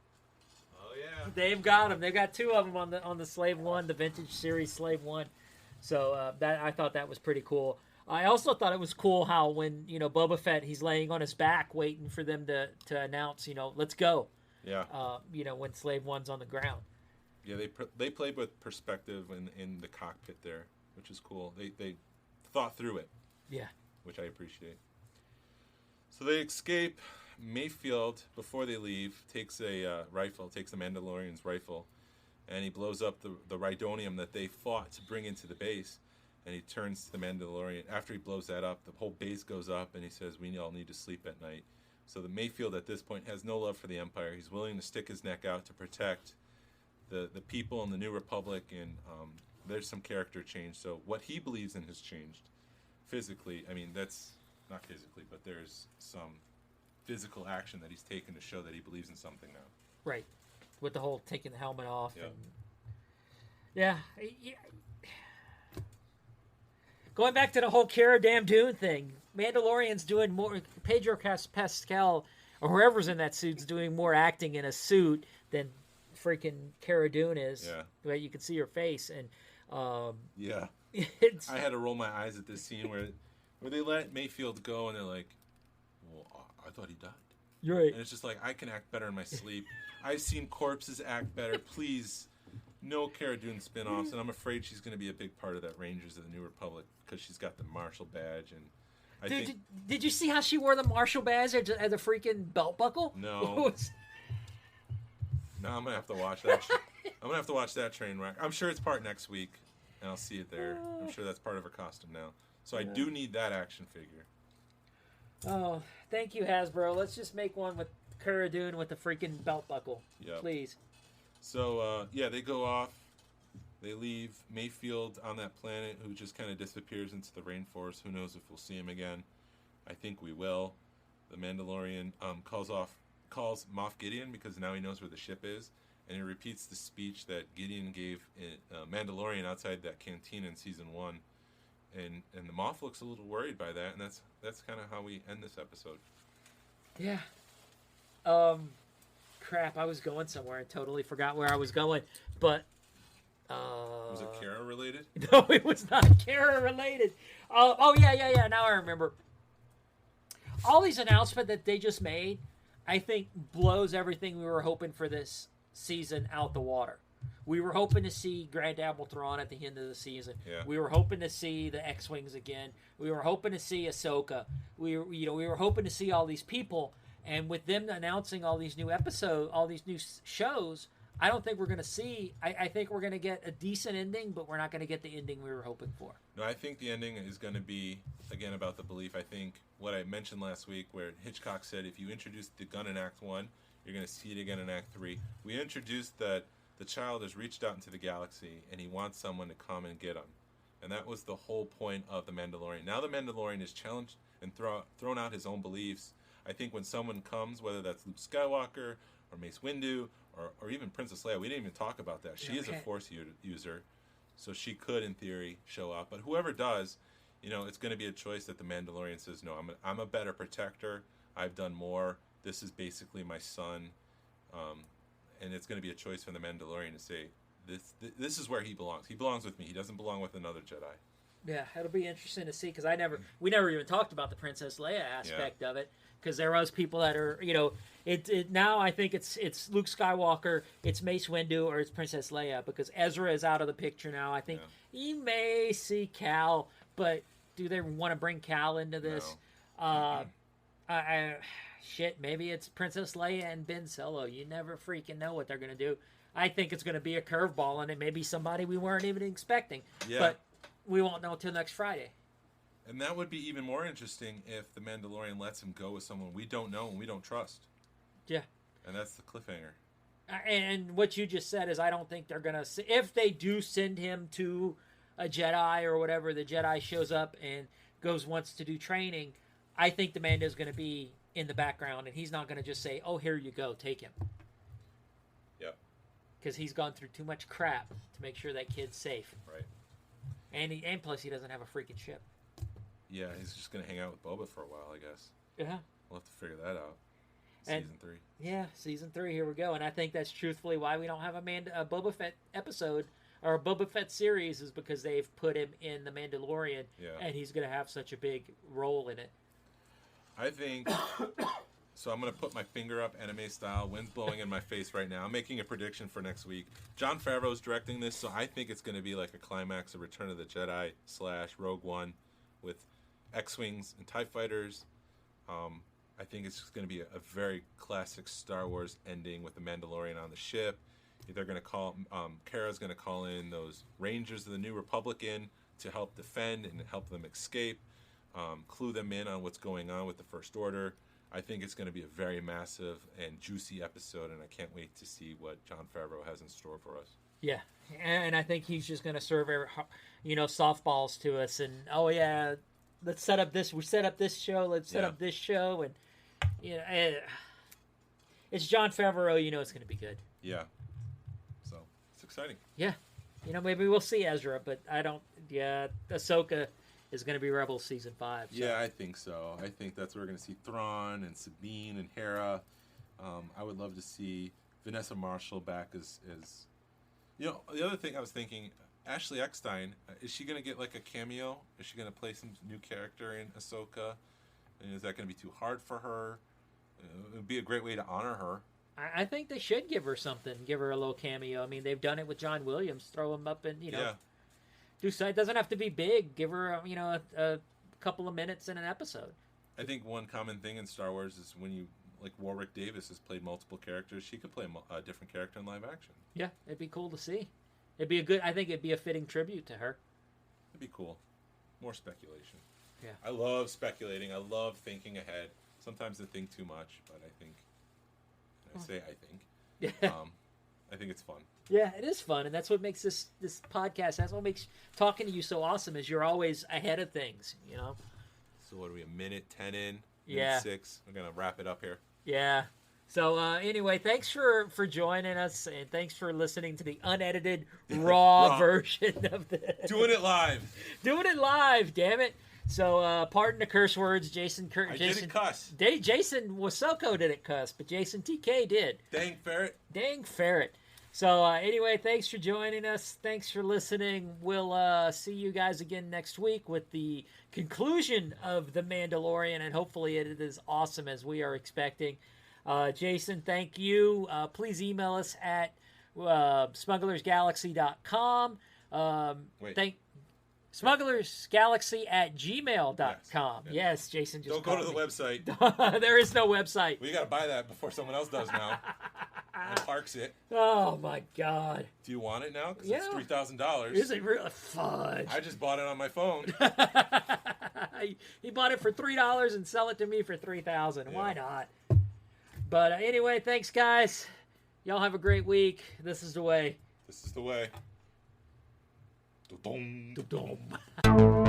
Speaker 5: Oh yeah.
Speaker 4: They've got them. They've got two of them on the Slave One, the vintage series Slave One. So that I thought that was pretty cool. I also thought it was cool how when Boba Fett, he's laying on his back waiting for them to announce let's go.
Speaker 5: Yeah.
Speaker 4: When Slave One's on the ground.
Speaker 5: Yeah, they played with perspective in the cockpit there, which is cool. They thought through it.
Speaker 4: Yeah.
Speaker 5: Which I appreciate. So they escape. Mayfield, before they leave, takes a rifle, takes the Mandalorian's rifle, and he blows up the Rhydonium that they fought to bring into the base. And he turns to the Mandalorian. After he blows that up, the whole base goes up, and he says, "We all need to sleep at night." So the Mayfield at this point has no love for the Empire. He's willing to stick his neck out to protect the people in the New Republic, and there's some character change. So what he believes in has changed. Physically, I mean, that's not physically, but there's some physical action that he's taken to show that he believes in something now.
Speaker 4: Right. With the whole taking the helmet off.
Speaker 5: Yep.
Speaker 4: And yeah. Going back to the whole Cara Dune thing, Mandalorian's doing more. Pedro Pascal or whoever's in that suit's doing more acting in a suit than freaking Cara Dune is.
Speaker 5: Yeah.
Speaker 4: Right, you can see her face, and
Speaker 5: Yeah.
Speaker 4: it's
Speaker 5: I had to roll my eyes at this scene where they let Mayfield go, and they're like, "Well, I thought he died."
Speaker 4: you're right.
Speaker 5: And it's just like, I can act better in my sleep. I've seen corpses act better. Please, no Cara Dune spin-offs. And I'm afraid she's going to be a big part of that Rangers of the New Republic because she's got the Marshal badge. And I
Speaker 4: Dude,
Speaker 5: think...
Speaker 4: did you see how she wore the Marshal badge as a freaking belt buckle?
Speaker 5: No. No, I'm going to have to watch that. I'm going to have to watch that train wreck. I'm sure it's part next week, and I'll see it there. I'm sure that's part of her costume now. So I do need that action figure.
Speaker 4: Oh, thank you, Hasbro. Let's just make one with Cara Dune with the freaking belt buckle.
Speaker 5: Yep.
Speaker 4: Please.
Speaker 5: So, they go off. They leave Mayfield on that planet, who just kind of disappears into the rainforest. Who knows if we'll see him again? I think we will. The Mandalorian calls Moff Gideon because now he knows where the ship is, and he repeats the speech that Gideon gave Mandalorian outside that canteen in season 1. And the Moff looks a little worried by that, and that's kind of how we end this episode.
Speaker 4: Yeah. Crap, I was going somewhere. I totally forgot where I was going. But,
Speaker 5: Was it Kara related?
Speaker 4: no, it was not Kara related. Yeah. Now I remember. All these announcements that they just made, I think, blows everything we were hoping for this season out the water. We were hoping to see Grand Admiral Thrawn at the end of the season.
Speaker 5: Yeah.
Speaker 4: We were hoping to see the X-Wings again. We were hoping to see Ahsoka. We were hoping to see all these people. And with them announcing all these new episodes, all these new shows, I don't think we're going to see. I think we're going to get a decent ending, but we're not going to get the ending we were hoping for.
Speaker 5: No, I think the ending is going to be, again, about the belief. I think what I mentioned last week, where Hitchcock said, if you introduce the gun in Act 1, you're going to see it again in Act 3. We introduced that the child has reached out into the galaxy, and he wants someone to come and get him. And that was the whole point of The Mandalorian. Now the Mandalorian is challenged and thrown out his own beliefs. I think when someone comes, whether that's Luke Skywalker or Mace Windu or even Princess Leia, we didn't even talk about that. She is a Force user, so she could, in theory, show up. But whoever does, it's going to be a choice that the Mandalorian says, no, I'm a better protector. I've done more. This is basically my son. And it's going to be a choice for the Mandalorian to say, this is where he belongs. He belongs with me. He doesn't belong with another Jedi.
Speaker 4: Yeah, it'll be interesting to see, because we never even talked about the Princess Leia aspect of it, because there was people that are, now I think it's Luke Skywalker, it's Mace Windu, or it's Princess Leia, because Ezra is out of the picture now. I think you may see Cal, but do they want to bring Cal into this?
Speaker 5: No.
Speaker 4: Maybe it's Princess Leia and Ben Solo. You never freaking know what they're going to do. I think it's going to be a curveball, and it may be somebody we weren't even expecting.
Speaker 5: Yeah.
Speaker 4: But we won't know until next Friday.
Speaker 5: And that would be even more interesting if the Mandalorian lets him go with someone we don't know and we don't trust.
Speaker 4: Yeah.
Speaker 5: And that's the cliffhanger.
Speaker 4: And what you just said is I don't think they're going to... If they do send him to a Jedi or whatever, the Jedi shows up and wants to do training, I think the Mando's going to be in the background, and he's not going to just say, "Oh, here you go, take him."
Speaker 5: Yep.
Speaker 4: Because he's gone through too much crap to make sure that kid's safe.
Speaker 5: Right.
Speaker 4: And plus, he doesn't have a freaking ship.
Speaker 5: Yeah, he's just gonna hang out with Boba for a while, I guess.
Speaker 4: Yeah.
Speaker 5: We'll have to figure that out.
Speaker 4: And-
Speaker 5: Season 3.
Speaker 4: Yeah, season 3. Here we go. And I think that's truthfully why we don't have a Boba Fett episode or a Boba Fett series, is because they've put him in the Mandalorian,
Speaker 5: Yeah.
Speaker 4: and he's going to have such a big role in it.
Speaker 5: I think. So I'm gonna put my finger up, anime style. Wind's blowing in my face right now. I'm making a prediction for next week. Jon Favreau's directing this, so I think it's gonna be like a climax of Return of the Jedi / Rogue One, with X-wings and TIE fighters. I think it's just going to be a very classic Star Wars ending with the Mandalorian on the ship. They're going to call, Kara's going to call in those Rangers of the New Republic in to help defend and help them escape, clue them in on what's going on with the First Order. I think it's going to be a very massive and juicy episode, and I can't wait to see what Jon Favreau has in store for us.
Speaker 4: Yeah, and I think he's just going to serve, softballs to us, and let's set up this. We set up this show. Let's set up this show, and it's Jon Favreau. It's going to be good.
Speaker 5: Yeah, so it's exciting.
Speaker 4: Yeah, maybe we'll see Ezra, but I don't. Yeah, Ahsoka is going to be Rebels season 5. So.
Speaker 5: Yeah, I think so. I think that's where we're going to see Thrawn and Sabine and Hera. I would love to see Vanessa Marshall back as the other thing I was thinking, Ashley Eckstein, is she going to get like a cameo? Is she going to play some new character in Ahsoka? And is that going to be too hard for her? It would be a great way to honor her.
Speaker 4: I think they should give her something, give her a little cameo. I mean, they've done it with John Williams. Throw him up and, do so. It doesn't have to be big. Give her, a couple of minutes in an episode.
Speaker 5: I think one common thing in Star Wars is when you, like Warwick Davis has played multiple characters, she could play a different character in live action.
Speaker 4: Yeah, it'd be cool to see. I think it'd be a fitting tribute to her.
Speaker 5: It'd be cool. More speculation.
Speaker 4: Yeah.
Speaker 5: I love speculating. I love thinking ahead. Sometimes I think too much, but I think, and I say I think,
Speaker 4: Yeah.
Speaker 5: I think it's fun.
Speaker 4: Yeah, it is fun, and that's what makes this podcast. That's what makes talking to you so awesome. Is you're always ahead of things.
Speaker 5: So what are we? A minute 10 in?
Speaker 4: Yeah.
Speaker 5: 6. We're gonna wrap it up here.
Speaker 4: Yeah. So anyway, thanks for joining us, and thanks for listening to the unedited raw version of this.
Speaker 5: Doing it live.
Speaker 4: Doing it live, damn it. So pardon the curse words, Jason.
Speaker 5: I didn't cuss.
Speaker 4: Jason Wasoko didn't cuss, but Jason TK did.
Speaker 5: Dang ferret.
Speaker 4: Dang ferret. So anyway, thanks for joining us. Thanks for listening. We'll see you guys again next week with the conclusion of The Mandalorian, and hopefully it is awesome as we are expecting. Jason, thank you. Please email us at smugglersgalaxy.com. smugglersgalaxy@gmail.com.
Speaker 5: Yes.
Speaker 4: Jason just
Speaker 5: Don't go to the website.
Speaker 4: There is no website.
Speaker 5: We got to buy that before someone else does now. And parks it.
Speaker 4: Oh my God.
Speaker 5: Do you want it now? Because
Speaker 4: Yeah.
Speaker 5: it's $3,000.
Speaker 4: Is it really fudge?
Speaker 5: I just bought it on my phone.
Speaker 4: He bought it for $3 and sell it to me for $3,000.
Speaker 5: Yeah.
Speaker 4: Why not? But anyway, thanks guys. Y'all have a great week. This is the way.
Speaker 5: This is the way. Dum-dum.
Speaker 4: Dum-dum.